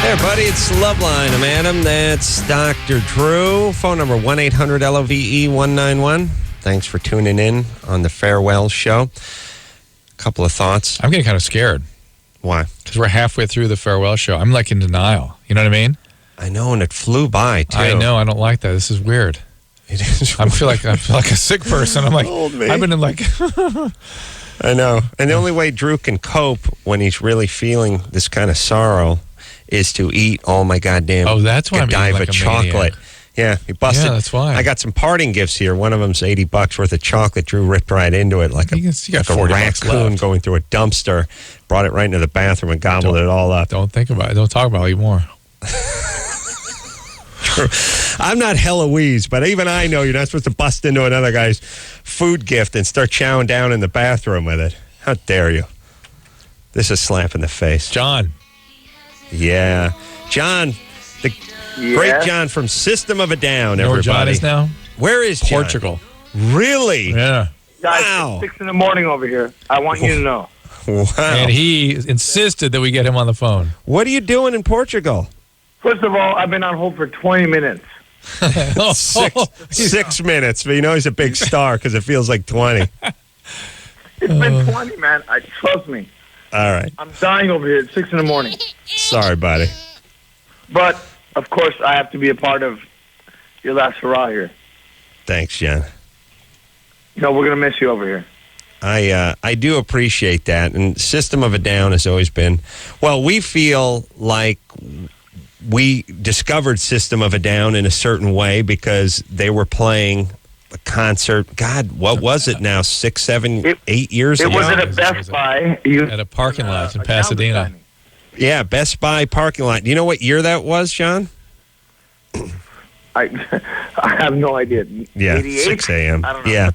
Hey, everybody, it's LoveLine. I'm Adam. That's Dr. Drew. Phone number 1-800-LOVE-191. Thanks for tuning in on the Farewell Show. Couple of thoughts. I'm getting kind of scared. Why? Because we're halfway through the Farewell Show. I'm like in denial. You know what I mean? I know, and it flew by, too. I know. I don't like that. This is weird. It is. I feel like a sick person. I'm like, Old me. I've been in like... I know. And the only way Drew can cope when he's really feeling this kind of sorrow is to eat all my goddamn that's why I'm eating like a chocolate. maniac. Yeah, he busted. Yeah, that's why. I got some parting gifts here. One of them's $80 worth of chocolate. Drew ripped right into it like a $40 raccoon left. going through a dumpster. Brought it right into the bathroom and gobbled it all up. Don't think about it. Don't talk about it anymore. I'm not Heloise, but even I know you're not supposed to bust into another guy's food gift and start chowing down in the bathroom with it. How dare you? This is a slap in the face. John. Yeah. John, the great John from System of a Down, You know where everybody. John is now? Where is John? Portugal. Really? Yeah. Guys, Wow. it's 6 in the morning over here. I want you to know. Wow. And he insisted that we get him on the phone. What are you doing in Portugal? First of all, I've been on hold for 20 minutes. 6 minutes. But you know he's a big star because it feels like 20. It's been 20, man. Trust me. All right. I'm dying over here at 6 in the morning. Sorry, buddy. But, of course, I have to be a part of your last hurrah here. Thanks, John. You know, we're going to miss you over here. I do appreciate that. And System of a Down has always been, well, we feel like we discovered System of a Down in a certain way because they were playing a concert. God, what was it now? 6, 7, 8 years ago? It was at a Best Buy. At a parking lot in Pasadena. Yeah, Best Buy parking lot. Do you know what year that was, John? I have no idea. Yeah, 88? 6 a.m. I don't know. Yeah.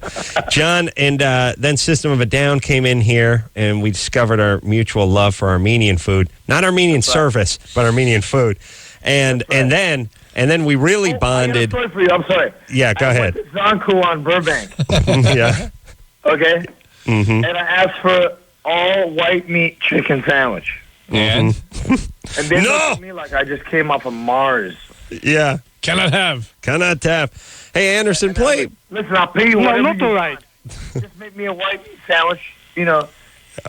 John, and then System of a Down came in here, and we discovered our mutual love for Armenian food. Not Armenian service, but Armenian food. And then we really bonded. I got a story for you. I'm sorry. Yeah, go ahead. I went to Zonku on Burbank. Yeah. Okay? Mm-hmm. And I asked for all white meat chicken sandwich. And And they looked at me like I just came off of Mars. Yeah. cannot have. Hey, Anderson, play. Listen, I'll pay you whatever you want. Just make me a white meat sandwich, Oh,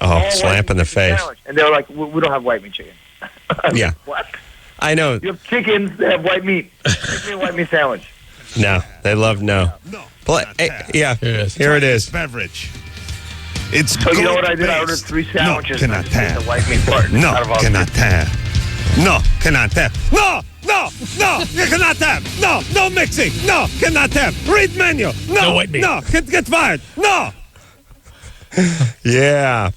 all slap white in the meat face. sandwich. And they were like, we don't have white meat chicken. Yeah. What? I know. You have chickens that have white meat. Make me a white meat sandwich. No, they love no. Play. Yeah, here it is. Beverage. It's So you know what I did? I ordered 3 sandwiches. No, and cannot I just made have. the white meat part. No, out of all cannot three. have. No, cannot have. No, you cannot have. No mixing. No, cannot have. Read menu. No white meat. No, get fired. No. Yeah.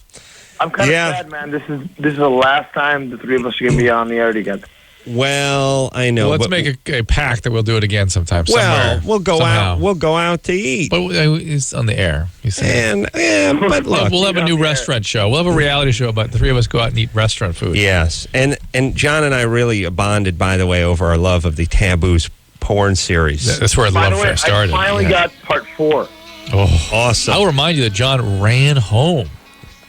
I'm kind of sad, man. This is the last time the 3 of us are going to be on the air together. Well, I know. Let's but, make a pact that we'll do it again sometime. Well, somewhere, we'll go somehow. out. We'll go out to eat. But it's on the air. You said. But look, We'll have a new restaurant show. We'll have a reality show about the 3 of us go out and eat restaurant food. yes, and John and I really bonded, by the way, over our love of the Taboos porn series. That's where the By the love way, affair started. I finally got part 4. Oh, Awesome. I'll remind you that John ran home,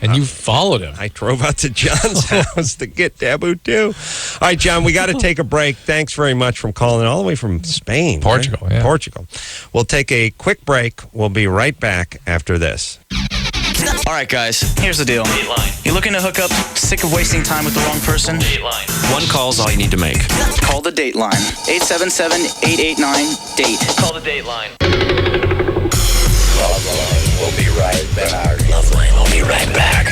and you followed him. I drove out to John's house to get Taboo too. All right, John, we got to take a break. Thanks very much for calling all the way from Spain. Portugal, right? yeah. Portugal. We'll take a quick break. We'll be right back after this. All right, guys, here's the deal. Dateline. You looking to hook up, sick of wasting time with the wrong person? Dateline. One call's all you need to make. Call the Dateline. 877-889-DATE. Call the Dateline. We'll be right back. LoveLine will be right back.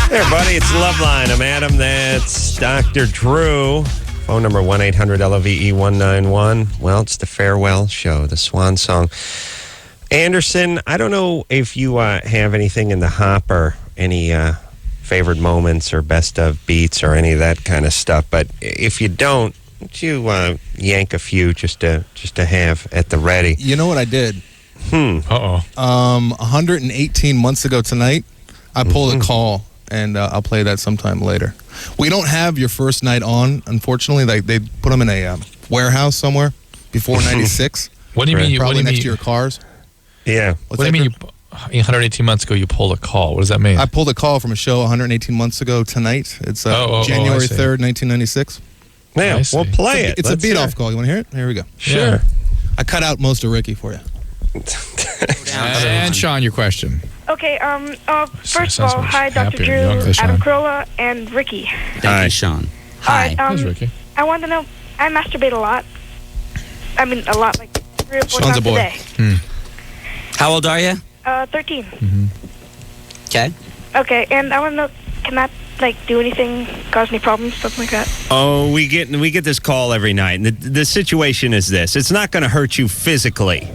Hey, everybody, it's LoveLine. I'm Adam. That's Dr. Drew. Phone number 1-800-LOVE-191. Well, it's the farewell show, the swan song. Anderson, I don't know if you have anything in the hopper, any favorite moments or best of beats or any of that kind of stuff. But if you don't, would you yank a few just to have at the ready? You know what I did? 118 months ago tonight, I pulled a call, and I'll play that sometime later. We don't have your first night on, unfortunately. They put them in a warehouse somewhere before 96. What do you mean? Probably What do you next mean? to your cars. Yeah. What do you mean? 118 months ago, you pulled a call. What does that mean? I pulled a call from a show 118 months ago tonight. It's I January see. 3rd, 1996. Yeah, I see. we'll play it. It's Let's a hear beat-off it. call. You want to hear it? Here we go. Sure. I cut out most of Ricky for you. And Sean, your question. Okay, first Sounds of all, much hi, Dr. happier, Drew, younger Sean. Adam Carolla, and Ricky. Thank you, Sean. Hi. Here's Ricky. I want to know, I masturbate a lot. I mean, a lot, like 3 or 4 Sean's a times a boy. day. How old are you? 13. Okay. Okay, and I want to know, can that, like, do anything, cause any problems, something like that? Oh, we get this call every night. And the situation is this. It's not going to hurt you physically.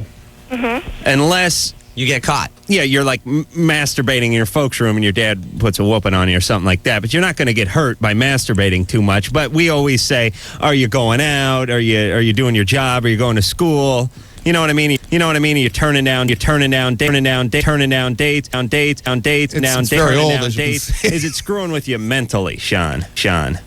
Unless You get caught. yeah, you're like masturbating in your folks' room and your dad puts a whooping on you or something like that. But you're not going to get hurt by masturbating too much. But we always say, are you going out? Are you doing your job? Are you going to school? You know what I mean? You know what I mean? You're turning down dates. Is it screwing with you mentally, Sean?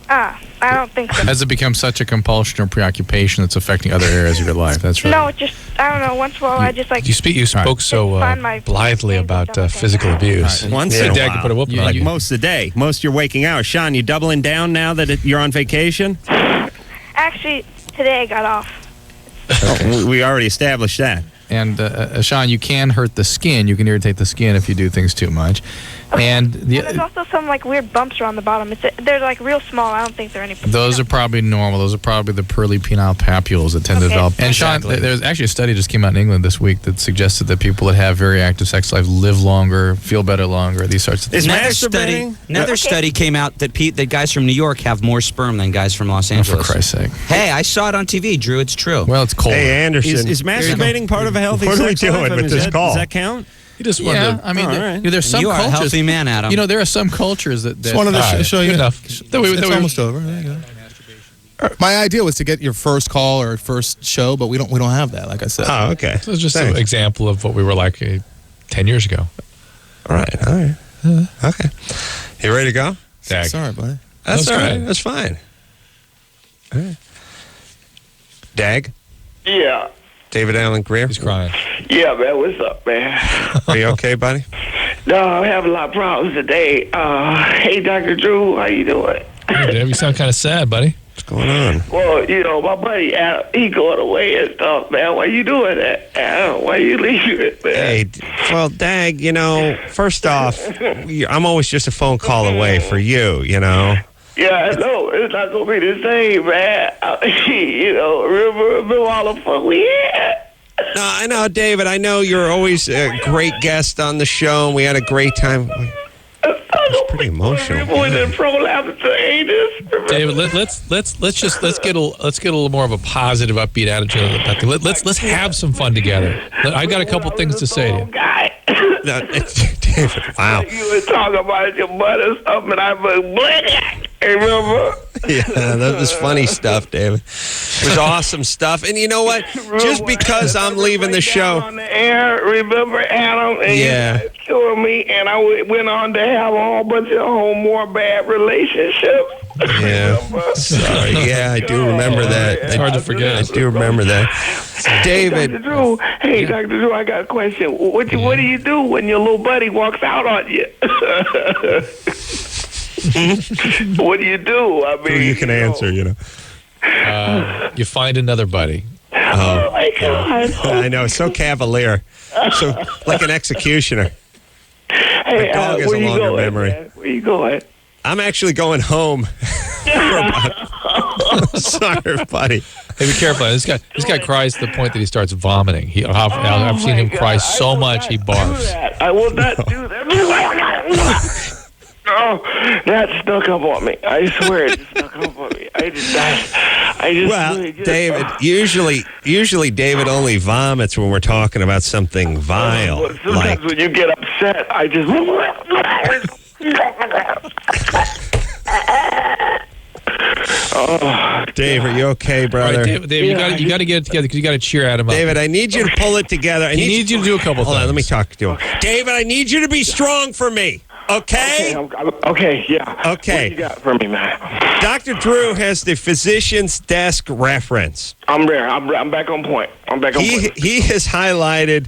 I don't think so. Has it become such a compulsion or preoccupation that's affecting other areas of your life? That's right. No, just, I don't know, once in a while I just, like... You spoke so find my blithely things about and stuff like physical that. abuse. Once Your in a dad while. could put a whooping on Like you. most of the day, most of your waking hours. Sean, you doubling down now that you're on vacation? Actually, today I got off. We already established that. And Sean, you can hurt the skin. You can irritate the skin if you do things too much. And there's also some like weird bumps around the bottom. They're like real small. I don't think they're any. Those are probably normal. Those are probably the pearly penile papules that tend to develop. And Sean, there's actually a study just came out in England this week that suggested that people that have very active sex life live longer, feel better longer. These sorts of things. Another study came out that that guys from New York have more sperm than guys from Los Angeles. For Christ's sake! Hey, I saw it on TV, Drew. It's true. Well, it's cold. Hey, Anderson, Is masturbating part of a healthy sex life? What are we doing with this call? Does that count? You just wanted to, I mean, there's some you are cultures. a healthy man, Adam. You know, there are some cultures that. Just wanted to show you. Enough. It's almost over. There you go. My idea was to get your first call or first show, but we don't have that. Like I said. Oh, okay. So it's just an example of what we were like 10 years ago. All right. Okay. You ready to go? Dag. Sorry, buddy. That's all right. That's fine. All right. Dag? Yeah. David Allen Greer? He's crying. Yeah, man. What's up, man? Are you okay, buddy? No, I'm having a lot of problems today. Hey, Dr. Drew, how you doing? Hey, Dave, you sound kind of sad, buddy. What's going on? Well, you know, my buddy, Adam, he going away and stuff, man. Why you doing that, Adam? Why you leaving it, man? Hey, well, Dag, you know, first off, I'm always just a phone call away for you, you know. Yeah, I know. It's not going to be the same, man. You know, remember all the fun we had? No, I know, David. I know you're always a great guest on the show, and we had a great time. It's pretty emotional. David, let's get a little more of a positive, upbeat attitude. Let's have some fun together. I've got a couple things to say to you. No, David, wow. You were talking about your butt or something, and I was blank. Remember? Yeah, that was funny stuff, David. It was awesome stuff. And you know what? Just because I'm leaving the show. On the air, remember, Adam? And yeah. You cured me, and I went on to have a whole bunch of more bad relationships. Yeah. Sorry. Yeah, I do remember that. It's hard to forget. I do remember that. David. Dr. Drew, Dr. Drew, I got a question. What do you do when your little buddy walks out on you? What do you do? I mean, you can answer, you know. You find another buddy. Oh my God. I know, so cavalier. So like an executioner. Hey, My dog has a longer memory. Man? Where you going? I'm actually going home. Sorry, buddy. Hey, be careful. This guy cries to the point that he starts vomiting. I've seen him cry so much he barfs. I will not do that. Oh, that snuck up on me. I swear it snuck up on me. Well, David, usually David only vomits when we're talking about something vile. Sometimes when you get upset, I just... Oh, Dave, are you okay, brother? Right, Dave, you got to get it together because you got to cheer Adam up. David, I need you to pull it together. He needs you to do a couple things. Hold on, let me talk to him. David, I need you to be strong for me. Okay? Okay, yeah. Okay. What you got for me, man? Dr. Drew has the physician's desk reference. I'm there. I'm back on point. He has highlighted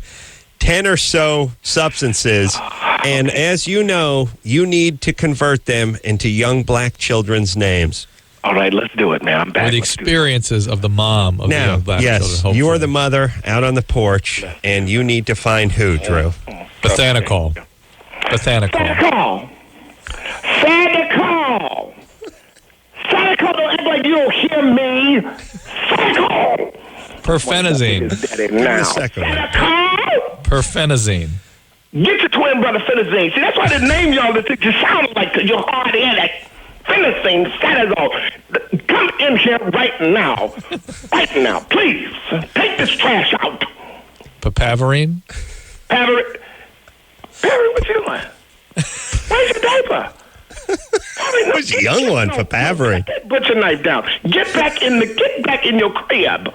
10 or so substances, and as you know, you need to convert them into young black children's names. All right, let's do it, man. I'm back. Or the experiences of the mom of the young black children. Hopefully. You are the mother out on the porch, and you need to find who, Drew? Botanicol. Santa Claus, don't act like you don't hear me. Santa Claus. Perfenazine. Perfenazine. Get your twin brother Phenazine. See, that's why they name y'all that you sound like you're hard in that Phenazine, Sanazole. Come in here right now. Right now, please. Take this trash out. Papaverine? Perry, what you doing? Where's your diaper? Where's the young one for Pavery? Put your knife down. Get back in your crib.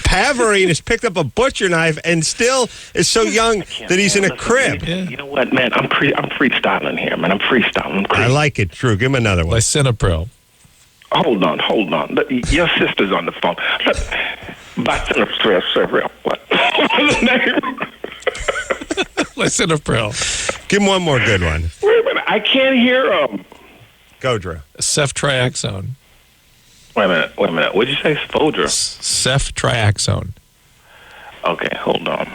Paverine has picked up a butcher knife and still is so young that he's in a crib. You know what, man? I'm freestyling here, man. I'm freestyling. I like it, Drew. Give him another one. Lisinopril. Hold on. Your sister's on the phone. Lisinopril. What? What's his name? Lisinopril. Give him one more good one. Wait a minute. I can't hear him. Go, Drew. Ceftriaxone. Wait a minute. What'd you say? Spodra. Ceftriaxone. Okay, hold on.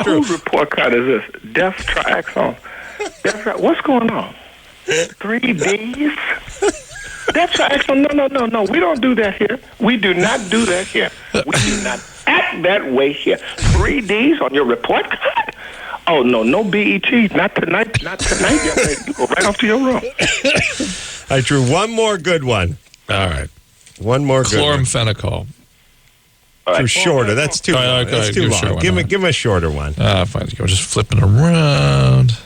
Whose report card is this? Death triaxon. What's going on? 3 Ds? Death triaxon? No. We don't do that here. We do not do that here. We do not act that way here. 3 Ds on your report card? Oh, no BET. Not tonight. You go right off to your room. I drew one more good one. All right. One more good one. Chloramphenicol. Too shorter. That's too long. That's too long. Give him a shorter one. Fine. Go just flipping around.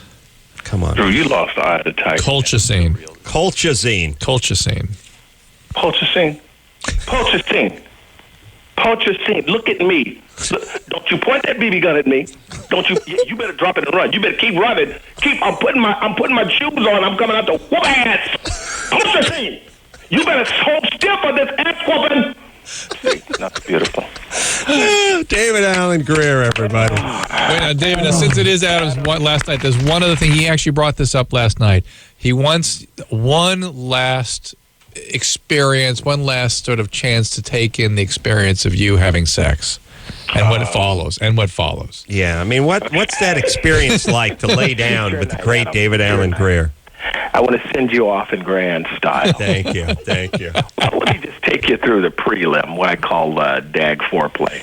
Come on. Drew, you lost the eye of the tiger. Colchicine. Colchicine. Look at me. Don't you point that BB gun at me. Don't you? You better drop it and run. You better keep running. I'm putting my shoes on. I'm coming out to whoop ass. Colchicine. You better hold still for this ass whooping. That's beautiful. David Allen Greer, everybody. Wait, now, David, since it is Adam's last night, there's one other thing. He actually brought this up last night. He wants one last experience, one last sort of chance to take in the experience of you having sex and what follows. Yeah, I mean, what's that experience like to lay down with the great David Allen Greer? I want to send you off in grand style. Thank you. Let me just take you through the prelim, what I call DAG foreplay.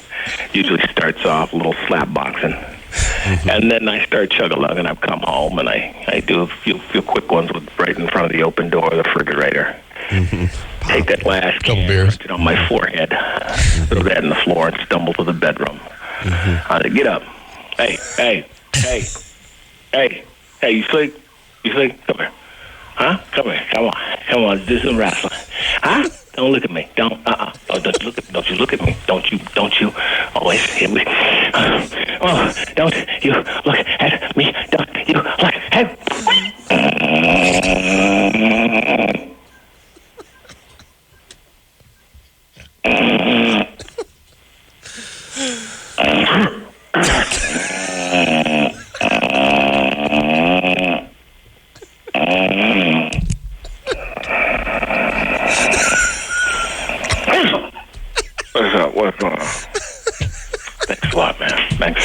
Usually starts off a little slap boxing. Mm-hmm. And then I start chug-a-lugging. I come home and I do a few quick ones right in front of the open door of the refrigerator. Mm-hmm. Take that last can, rest it on my forehead, throw that in the floor, and stumble to the bedroom. Mm-hmm. Get up. Hey, you sleep? Come here. Huh? Come here. Come on. Let's do some wrestling. Huh? Don't look at me. Don't you look at me. Don't you always hit me. Don't you look at me. Don't you look at me. What's going on? Thanks a lot, man. Thanks.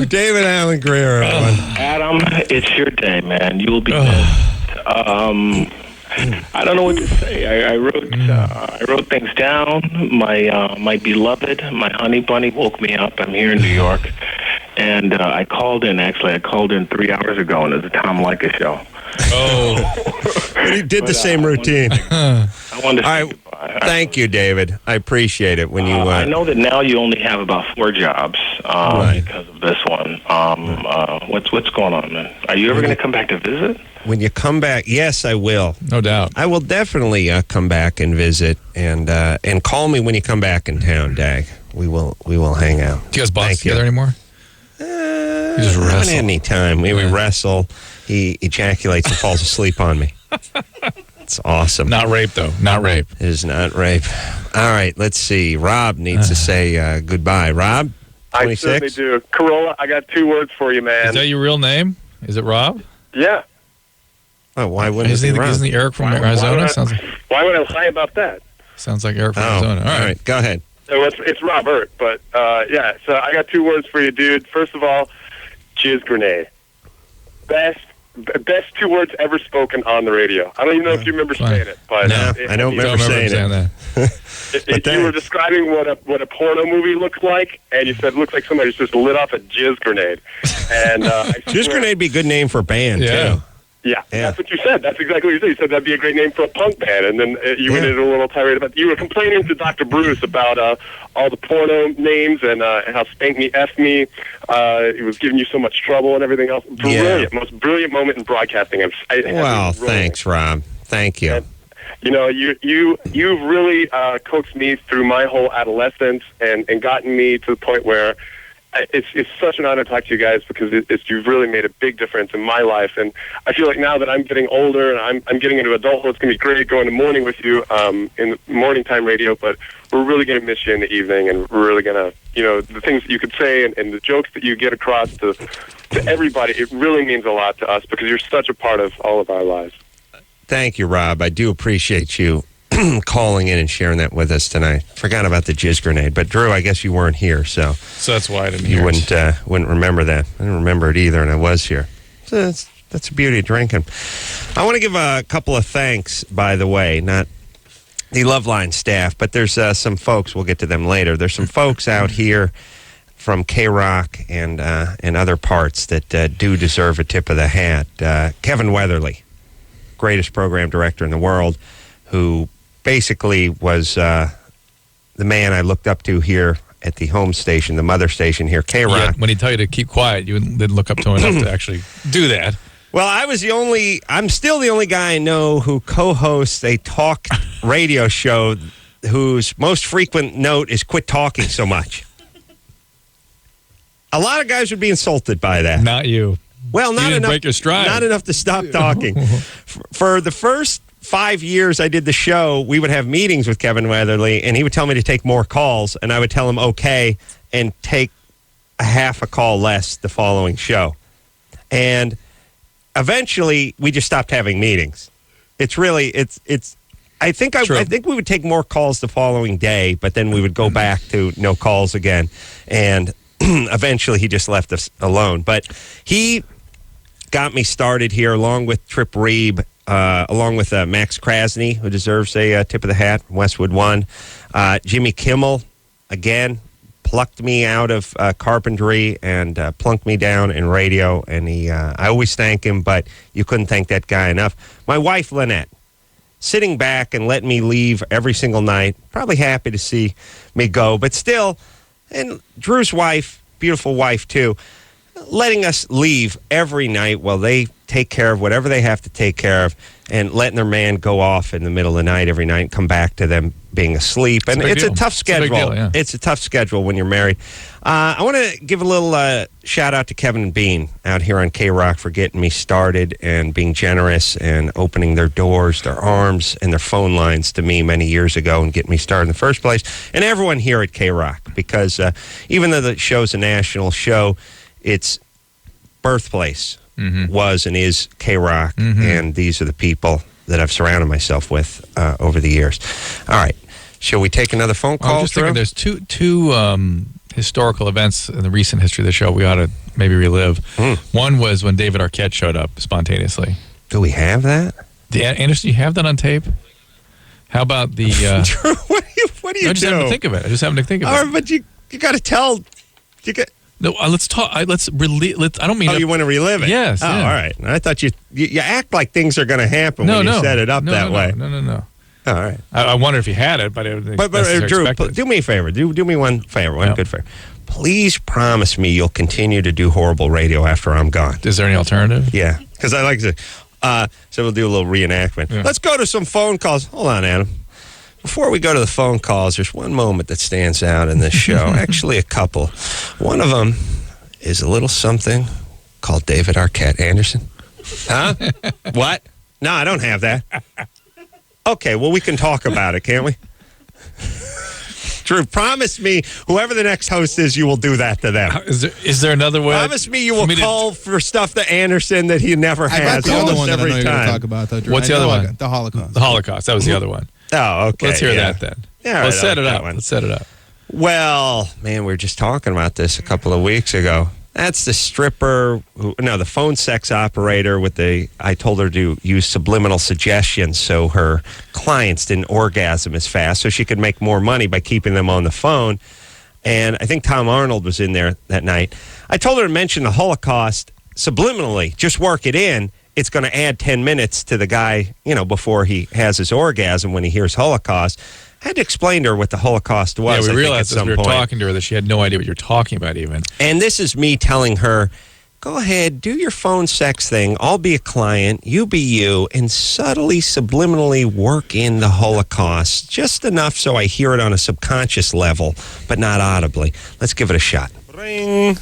David Allen Greer. Adam, it's your day, man. You'll be missed. I don't know what to say. I wrote things down. My beloved, my honey bunny, woke me up. I'm here in New York, and I called in. Actually, I called in 3 hours ago, and it was a Tom Leykis show. Oh, but he did the same routine. I wanted to say goodbye. Thank you, David. I appreciate it. When you, I know that now you only have about 4 jobs because of this one. What's going on, man? Are you ever going to come back to visit? When you come back, yes, I will. No doubt. I will definitely come back and visit, and call me when you come back in town, Dag. We will hang out. Do you guys box together anymore? You just wrestle. Not any time. We wrestle. He ejaculates and falls asleep on me. It's awesome. Not rape, though. Not rape. It is not rape. All right, let's see. Rob needs to say goodbye. Rob, 26? I certainly do. Corolla, I got 2 words for you, man. Is that your real name? Is it Rob? Yeah. Oh, why wouldn't isn't he Eric from Arizona? Why would I lie about that? Sounds like Eric from Arizona. All right, go ahead. So it's Robert, but yeah. So I got 2 words for you, dude. First of all, jizz grenade. Best 2 words ever spoken on the radio. I don't even know if you remember saying it, but no, I don't remember saying that. You were describing what a porno movie looks like, and you said it looks like somebody just lit off a jizz grenade. And jizz grenade would be a good name for a band too. Yeah, that's what you said. That's exactly what you said. You said that'd be a great name for a punk band, and then you went into a little tirade about. You were complaining to Dr. Bruce about all the porno names and how Spank Me, F Me, it was giving you so much trouble and everything else. Brilliant, most brilliant moment in broadcasting. Well, thanks, Rob. Thank you. And, you've really coaxed me through my whole adolescence and gotten me to the point where. It's such an honor to talk to you guys because you've really made a big difference in my life, and I feel like now that I'm getting older and I'm getting into adulthood, it's going to be great going to morning with you in the morning time radio, but we're really going to miss you in the evening, and we're really going to, the things that you could say and the jokes that you get across to everybody, it really means a lot to us because you're such a part of all of our lives. Thank you, Rob. I do appreciate you calling in and sharing that with us tonight. Forgot about the jizz grenade, but Drew, I guess you weren't here, so that's why I didn't you hear wouldn't remember that. I didn't remember it either, and I was here. So that's the beauty of drinking. I want to give a couple of thanks, by the way, not the LoveLine staff, but there's some folks. We'll get to them later. There's some folks out here from K-Rock and other parts that do deserve a tip of the hat. Kevin Weatherly, greatest program director in the world, who basically was the man I looked up to here at the home station, the mother station here, K-Rock. Yeah, when he tell you to keep quiet, you didn't look up to him enough to actually do that. Well, I'm still the only guy I know who co-hosts a talk radio show whose most frequent note is quit talking so much. A lot of guys would be insulted by that. Not you. Well, you didn't break your stride. Not enough to stop talking. For the first 5 years I did the show, we would have meetings with Kevin Weatherly, and he would tell me to take more calls, and I would tell him okay, and take a half a call less the following show. And eventually, we just stopped having meetings. It's really. I think we would take more calls the following day, but then we would go back to no calls again, and eventually he just left us alone. But he got me started here, along with Trip Reeb, along with Max Krasny, who deserves a tip of the hat, Westwood One. Jimmy Kimmel, again, plucked me out of carpentry and plunked me down in radio. And I always thank him, but you couldn't thank that guy enough. My wife, Lynette, sitting back and letting me leave every single night, probably happy to see me go, but still, and Drew's wife, beautiful wife too, letting us leave every night while they take care of whatever they have to take care of, and letting their man go off in the middle of the night every night and come back to them being asleep. And it's a tough schedule. It's a tough schedule when you're married. I want to give a little shout out to Kevin and Bean out here on K-Rock for getting me started and being generous and opening their doors, their arms, and their phone lines to me many years ago and getting me started in the first place. And everyone here at K-Rock, because even though the show's a national show, its birthplace was and is K-Rock, and these are the people that I've surrounded myself with over the years. All right. Shall we take another phone call? I'm just thinking there's two historical events in the recent history of the show we ought to maybe relive. One was when David Arquette showed up spontaneously. Do we have that? Anderson, you have that on tape? How about the... Drew, what do you do? I just happened to think of it. All right, but you got to tell... No, let's talk. I don't mean... Oh, you want to relive it? Yes. Oh, yeah. all right. I thought you act like things are going to happen when you set it up that way. No. All right. I wonder if he had it, but I didn't Drew, do me a favor. Do me one favor, one good favor. Please promise me you'll continue to do horrible radio after I'm gone. Is there any alternative? Yeah, because I like to... so we'll do a little reenactment. Yeah. Let's go to some phone calls. Hold on, Adam. Before we go to the phone calls, there's one moment that stands out in this show. Actually, a couple. One of them is a little something called David Arquette. Anderson? Huh? What? No, I don't have that. Okay, well, we can talk about it, can't we? Drew, promise me, whoever the next host is, you will do that to them. Is there another way? Promise me you will call for stuff to Anderson that he never has. The other one that I know you're going to talk about, though, Drew. What's the other one? The Holocaust. The Holocaust. That was the other one. Oh, okay. Let's hear that then. Yeah, Let's set it up. Let's set it up. Well, man, we were just talking about this a couple of weeks ago. That's the stripper, the phone sex operator I told her to use subliminal suggestions so her clients didn't orgasm as fast so she could make more money by keeping them on the phone. And I think Tom Arnold was in there that night. I told her to mention the Holocaust subliminally, just work it in. It's going to add 10 minutes to the guy, before he has his orgasm when he hears Holocaust. I had to explain to her what the Holocaust was. Yeah, we realized as we were talking to her that she had no idea what you're talking about even. And this is me telling her, go ahead, do your phone sex thing. I'll be a client, you be you, and subtly, subliminally work in the Holocaust. Just enough so I hear it on a subconscious level, but not audibly. Let's give it a shot. Bring.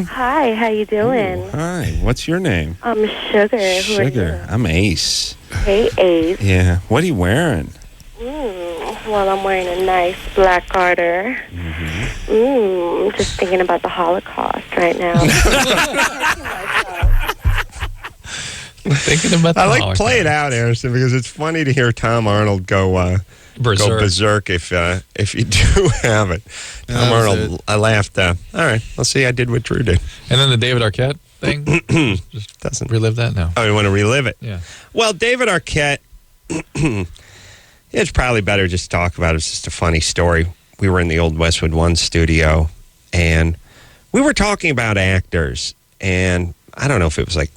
Hi, how you doing? Ooh, hi, what's your name? I'm Sugar. Who Sugar. I'm Ace. Hey, Ace. Yeah. What are you wearing? Well, I'm wearing a nice black garter. Just thinking about the Holocaust right now. Thinking about the I like Holocaust. play it out, Anderson, because it's funny to hear Tom Arnold go berserk if you do have it. Tom Arnold, I laughed. All right, let's see. I did what Drew did. And then the David Arquette thing. Just doesn't relive that now. Oh, you want to relive it? Yeah. Well, David Arquette. It's probably better just to talk about it. It's just a funny story. We were in the old Westwood One studio, and we were talking about actors, and I don't know if it was like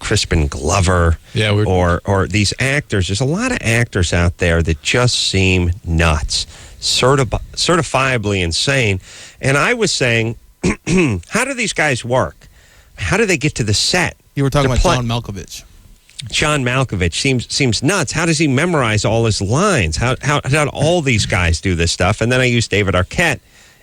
Crispin Glover or these actors. There's a lot of actors out there that just seem nuts, certifiably insane. And I was saying, how do these guys work? How do they get to the set? You were talking about John Malkovich. John Malkovich seems nuts. How does he memorize all his lines? How do all these guys do this stuff? And then I used David Arquette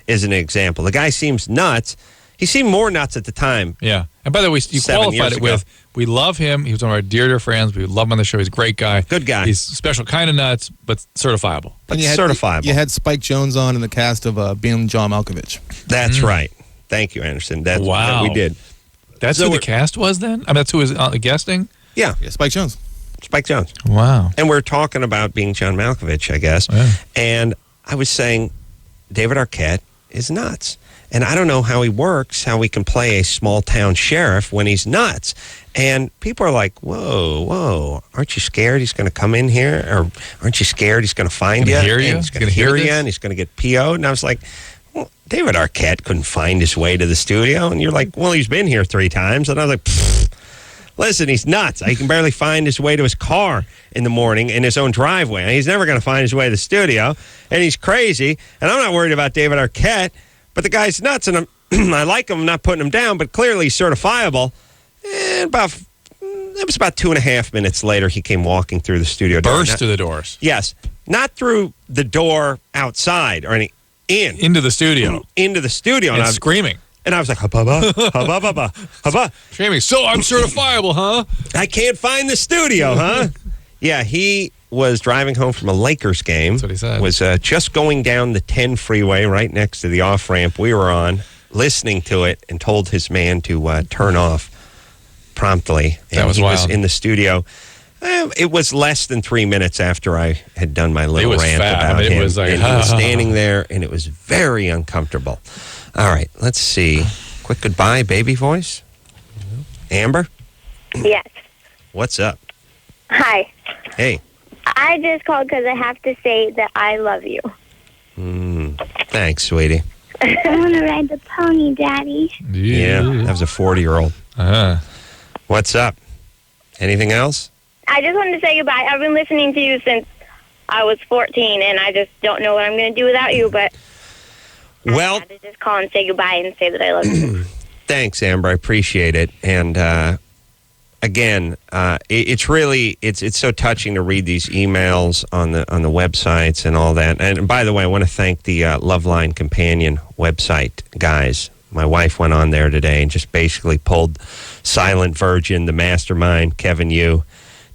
as an example. The guy seems nuts. He seemed more nuts at the time. Yeah. And by the way, you qualified it with, we love him. He was one of our dear friends. We love him on the show. He's a great guy. Good guy. He's special kind of nuts, but certifiable. Certifiable. You had Spike Jonze on in the cast of being John Malkovich. That's right. Thank you, Anderson. Wow. We did. That's who the cast was then? I mean, that's who was guesting? Yeah. Spike Jonze. Spike Jonze. Wow. And we're talking about being John Malkovich, I guess. Yeah. And I was saying David Arquette is nuts. And I don't know how he works, how he can play a small-town sheriff when he's nuts. And people are like, whoa, aren't you scared he's going to come in here? Or aren't you scared he's going to find you? He's going to hear you, and he's going to get PO'd. And I was like, well, David Arquette couldn't find his way to the studio. And you're like, well, he's been here 3 times. And I was like, listen, he's nuts. He can barely find his way to his car in the morning in his own driveway. And he's never going to find his way to the studio. And he's crazy. And I'm not worried about David Arquette. But the guy's nuts, and I like him. I'm not putting him down, but clearly he's certifiable. And it was about 2.5 minutes later, he came walking through the studio door. Burst to the doors. Yes. Not through the door outside or any, into the studio. Into the studio. And screaming. And I was like, hubba. Screaming, so I'm certifiable, huh? I can't find the studio, huh? Yeah, he was driving home from a Lakers game. That's what he said. Was just going down the 10 freeway right next to the off-ramp we were on, listening to it, and told his man to turn off promptly. And that was he wild. was in the studio. It was less than 3 minutes after I had done my little rant about him. It was like, and he was standing there, and it was very uncomfortable. All right, let's see. Quick goodbye, baby voice. Amber? Yes. What's up? Hi. Hey. I just called because I have to say that I love you. Thanks, sweetie. I want to ride the pony, Daddy. Yeah, that was a 40-year-old. What's up? Anything else? I just wanted to say goodbye. I've been listening to you since I was 14, and I just don't know what I'm going to do without you, but well, I had to just call and say goodbye and say that I love you. Thanks, Amber. I appreciate it. And again, it's so touching to read these emails on the websites and all that. And by the way, I want to thank the LoveLine companion website guys. My wife went on there today and just basically pulled Silent Virgin, The Mastermind, Kevin Yu,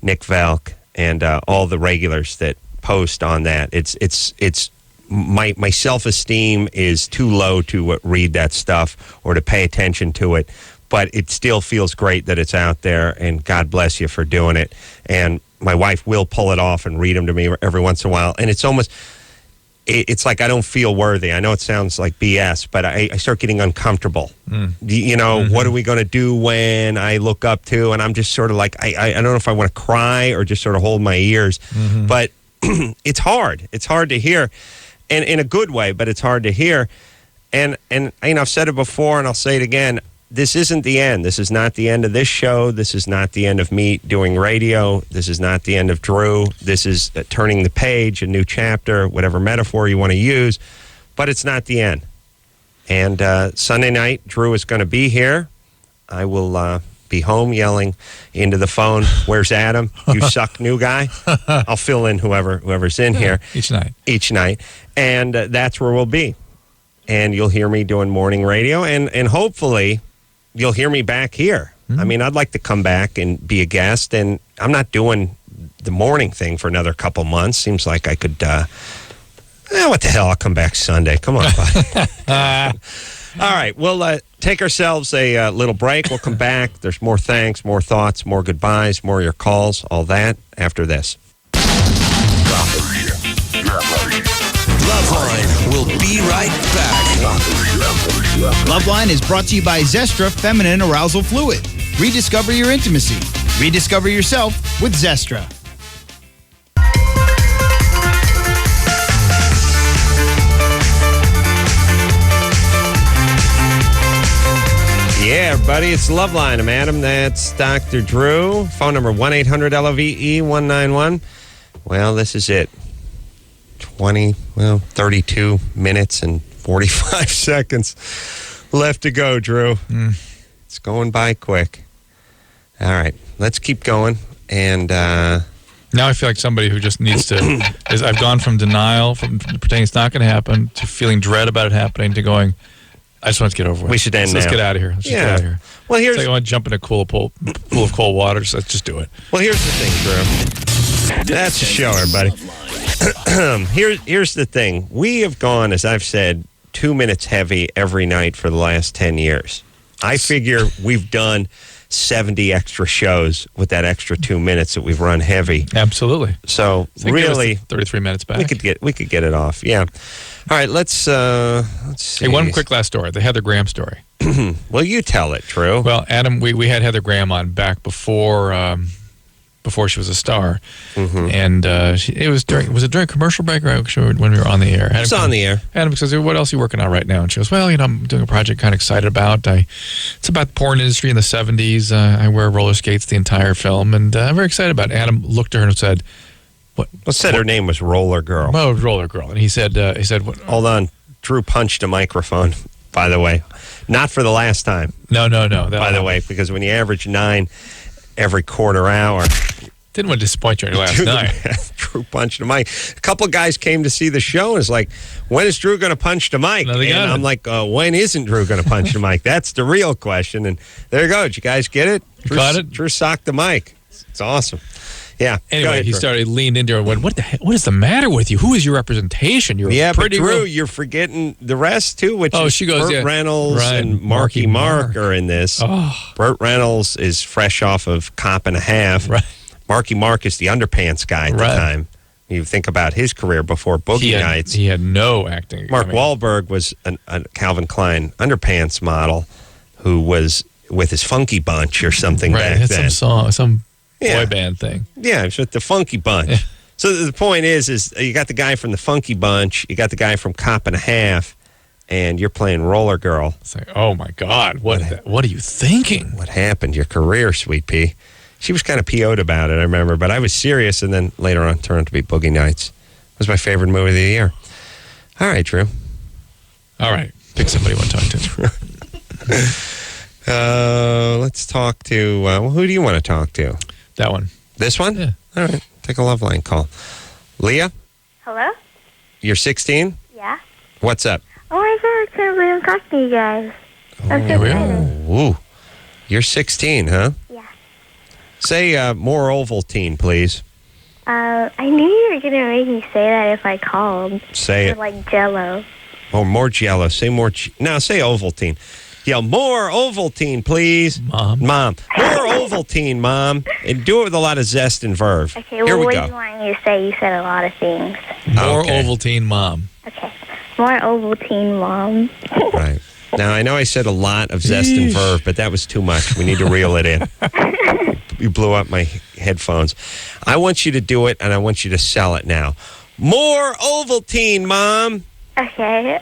Nick Valk, and all the regulars that post on that. It's my self-esteem is too low to read that stuff or to pay attention to it. But it still feels great that it's out there, and God bless you for doing it. And my wife will pull it off and read them to me every once in a while. And it's almost, it's like I don't feel worthy. I know it sounds like BS, but I start getting uncomfortable. You know, what are we going to do when I look up to? And I'm just sort of like, I don't know if I want to cry or just sort of hold my ears. But it's hard. It's hard to hear, and in a good way, but it's hard to hear. And I've said it before, and I'll say it again. This isn't the end. This is not the end of this show. This is not the end of me doing radio. This is not the end of Drew. This is turning the page, a new chapter, whatever metaphor you want to use. But it's not the end. And Sunday night, Drew is going to be here. I will be home yelling into the phone, "Where's Adam? You suck, new guy." I'll fill in whoever's in here. Each night. And that's where we'll be. And you'll hear me doing morning radio. And hopefully you'll hear me back here. I mean, I'd like to come back and be a guest, and I'm not doing the morning thing for another couple months. Seems like I could, what the hell, I'll come back Sunday. Come on, buddy. All right, we'll take ourselves a little break. We'll come back. There's more thanks, more thoughts, more goodbyes, more of your calls, all that after this. LoveLine will be right back. LoveLine is brought to you by Zestra Feminine Arousal Fluid. Rediscover your intimacy. Rediscover yourself with Zestra. Yeah, everybody, it's LoveLine. I'm Adam. That's Dr. Drew. Phone number 1-800-LOVE-191. Well, this is it. 32 minutes and 45 seconds left to go, Drew. It's going by quick. All right, let's keep going. And now I feel like somebody who just needs to. I've gone from denial, from pretending it's not going to happen, to feeling dread about it happening, to going, I just want to get over it. We should end Let's now. get out of here. Let's just get out of here. Well, here's. It's like I want to jump in a pool of cold water. So let's just do it. Well, here's the thing, Drew. That's the show, everybody. Here's the thing. We have gone, as I've said, 2 minutes heavy every night for the last 10 years. I figure we've done 70 extra shows with that extra 2 minutes that we've run heavy. Absolutely. So really, 33 minutes back. We could get it off. Yeah. All right. Let's see. Hey, one quick last story. The Heather Graham story. Well, you tell it, Drew. Well, Adam, we had Heather Graham on back before she was a star, and was it during a commercial break or when we were on the air? It's on the air. Adam says, "What else are you working on right now?" And she goes, "Well, I'm doing a project kind of excited about. It's about the porn industry in the '70s. I wear roller skates the entire film, and I'm very excited about it." Adam looked at her and said, "What?" Said her name was Roller Girl. Oh, Roller Girl. And he said, what? Hold on. Drew punched a microphone, by the way. Not for the last time. No. By the way, because when you average 9 every quarter hour. Didn't want to disappoint you on your last night. Drew punched the mic. A couple guys came to see the show and it's like, when is Drew going to punch the mic? And I'm like, when isn't Drew going to punch the mic? That's the real question. And there you go. Did you guys get it? Caught it? Drew socked the mic. It's awesome. Yeah. Anyway, he leaned into her and went, what is the matter with you? Who is your representation? You're pretty but Drew, you're forgetting the rest too, which is she goes, Burt Reynolds and Marky Mark are in this. Oh. Burt Reynolds is fresh off of Cop and a Half. Right. Marky Mark is the underpants guy at the time. You think about his career before Boogie Nights. He had no acting. Mark Wahlberg was a Calvin Klein underpants model who was with his Funky Bunch or something back then. Some boy band thing. Yeah, it was with the Funky Bunch. Yeah. So the point is you got the guy from the Funky Bunch, you got the guy from Cop and a Half, and you're playing Roller Girl. It's like, oh my God, what are you thinking? What happened? Your career, Sweet Pea. She was kind of PO'd about it, I remember, but I was serious, and then later on turned out to be Boogie Nights. It was my favorite movie of the year. All right, Drew. All right. Pick somebody you want to talk to. Let's talk to, who do you want to talk to? That one. This one? Yeah. All right. Take a LoveLine call. Leah? Hello? You're 16? Yeah. What's up? Oh my God, I can't believe I'm talking to you guys. I'm so excited. Ooh. You're 16, huh? Yeah. Say more Ovaltine, please. I knew you were going to make me say that if I called. Say it. Like Jell-O. Oh, more Jell-O. Say more. No, say Ovaltine. Yell, more Ovaltine, please. Mom. More Ovaltine, Mom. And do it with a lot of zest and verve. Okay, well, what do you want me to say? You said a lot of things. More Ovaltine, Mom. Okay. More Ovaltine, Mom. Right. Now, I know I said a lot of zest and verve, but that was too much. We need to reel it in. You blew up my headphones. I want you to do it, and I want you to sell it now. More Ovaltine, Mom. Okay.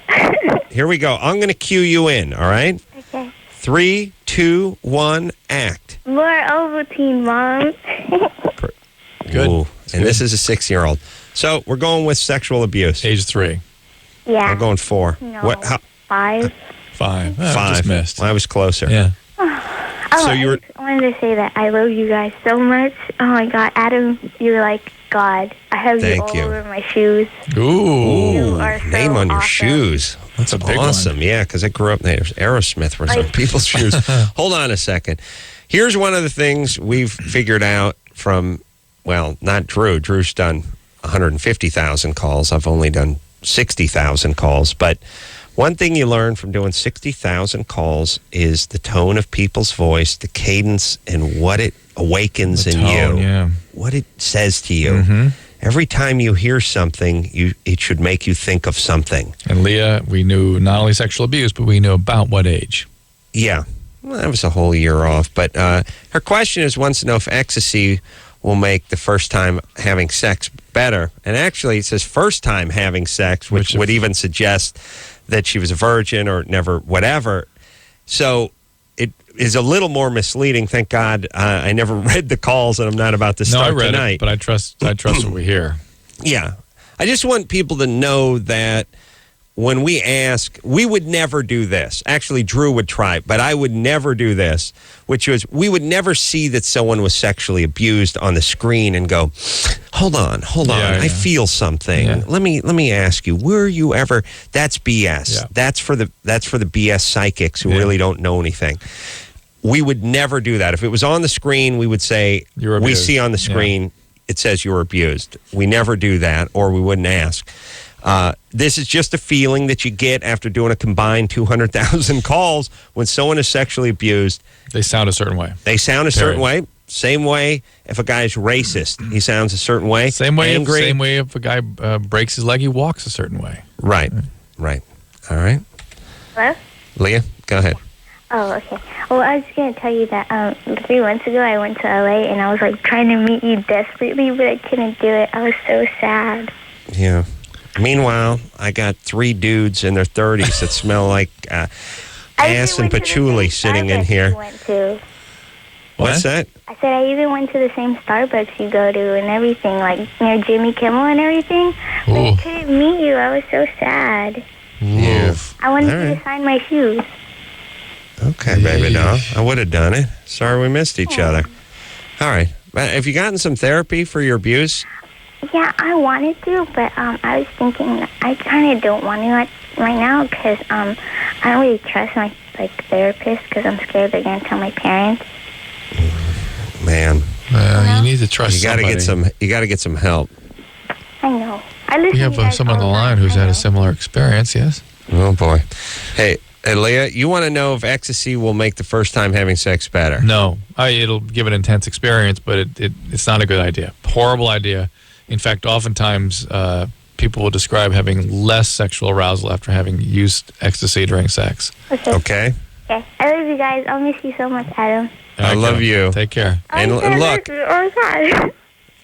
Here we go. I'm going to cue you in, all right? Okay. 3, 2, 1, act. More Ovaltine, Mom. Good. Ooh, and this is a 6-year-old. So we're going with sexual abuse. Age 3. Yeah. I'm going 4. No. What? 5. 5. 5. Just missed. Well, I was closer. Yeah. So I just wanted to say that I love you guys so much. Oh my God, Adam, you're like God. I have you all over my shoes. Ooh, you are so name on your awesome. shoes. That's a big awesome. one. Yeah, because I grew up there. Aerosmith was on people's shoes. Hold on a second. Here's one of the things we've figured out from, well, not Drew. Drew's done 150,000 calls. I've only done 60,000 calls. But One thing you learn from doing 60,000 calls is the tone of people's voice, the cadence, and what it awakens in you. Yeah. What it says to you. Mm-hmm. Every time you hear something, it should make you think of something. And Leah, we knew not only sexual abuse, but we knew about what age. Yeah. Well, that was a whole year off. But her question wants to know if ecstasy will make the first time having sex better. And actually, it says first time having sex, which would even suggest that she was a virgin or never whatever. So it is a little more misleading. Thank God I never read the calls and I'm not about to start tonight. tonight. But I trust what we hear. Yeah. I just want people to know that when we ask, we would never do this. Actually, Drew would try, but I would never do this, which was we would never see that someone was sexually abused on the screen and go, hold on. Yeah. I feel something. Yeah. Let me ask you, were you ever, that's BS. Yeah. That's for the BS psychics who really don't know anything. We would never do that. If it was on the screen, we would say, we see on the screen, it says you were abused. We never do that, or we wouldn't ask. This is just a feeling that you get after doing a combined 200,000 calls. When someone is sexually abused, they sound a certain way. Certain way. Same way if a guy's racist, he sounds a certain way. Same way. Angry. Same way if a guy breaks his leg, he walks a certain way. Right. All right. Hello? Leah, go ahead. Oh, okay. Well, I was going to tell you that 3 months ago I went to LA and I was like trying to meet you desperately, but I couldn't do it. I was so sad. Yeah. Meanwhile, I got 3 dudes in their 30s that smell like ass and patchouli sitting in here. What's that? I said I even went to the same Starbucks you go to and everything, like near Jimmy Kimmel and everything. But I couldn't meet you. I was so sad. Yeah. I wanted you to sign my shoes. Okay, baby doll. I would have done it. Sorry we missed each other. All right. Have you gotten some therapy for your abuse? Yeah, I wanted to, but I was thinking that I kind of don't want to right now because I don't really trust my therapist because I'm scared they're going to tell my parents. Man, you need to trust. You got to get some help. I know. We have someone on the line who's had a similar experience. Yes. Oh boy. Hey, Leah, you want to know if ecstasy will make the first time having sex better? No, it'll give an intense experience, but it's not a good idea. Horrible idea. In fact, oftentimes people will describe having less sexual arousal after having used ecstasy during sex. Okay. Okay. I love you guys. I'll miss you so much, Adam. I love you. Take care. And look, Oh,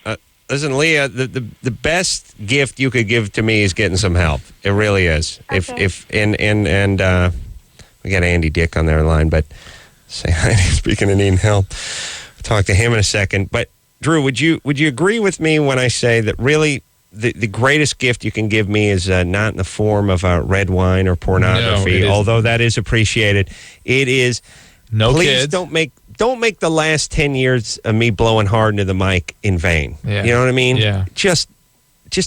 God. listen, Leah, the best gift you could give to me is getting some help. It really is. Okay. And we got Andy Dick on their line, but say hi. Speaking of needing help, I'll talk to him in a second. But Drew, would you agree with me when I say that really the greatest gift you can give me is not in the form of red wine or pornography, although that is appreciated. It is please kids. Don't make the last 10 years of me blowing hard into the mic in vain. Yeah. You know what I mean? Yeah. Just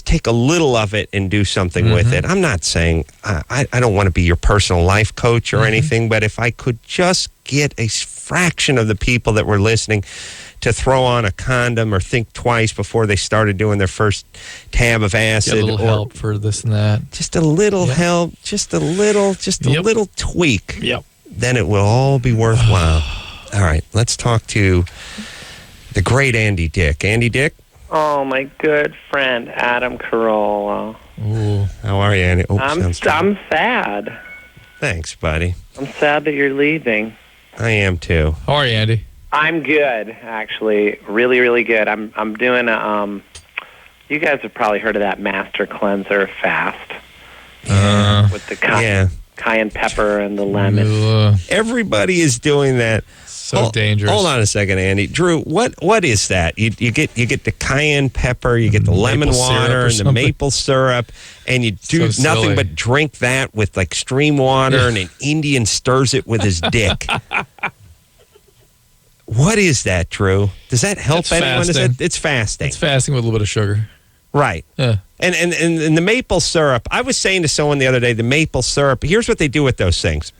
take a little of it and do something with it. I'm not saying I don't want to be your personal life coach or anything, but if I could just get a fraction of the people that were listening to throw on a condom or think twice before they started doing their first tab of acid. Get a little help for this and that. Just a little help, just a little tweak. Yep. Then it will all be worthwhile. All right, let's talk to the great Andy Dick. Andy Dick? Oh, my good friend, Adam Carolla. Ooh. How are you, Andy? Oh, I'm sad. Thanks, buddy. I'm sad that you're leaving. I am, too. How are you, Andy? I'm good, actually. Really, really good. I'm doing a, you guys have probably heard of that Master Cleanser fast. With the cayenne pepper and the lemon. Everybody is doing that. So dangerous. Hold on a second, Andy. Drew, what is that? You get the cayenne pepper, you get the lemon water and the maple syrup, and you do nothing but drink that with like stream water, and an Indian stirs it with his dick. What is that, Drew? Does that help anyone? It's fasting. It's fasting with a little bit of sugar. Right. Yeah. And the maple syrup, I was saying to someone the other day, the maple syrup, here's what they do with those things.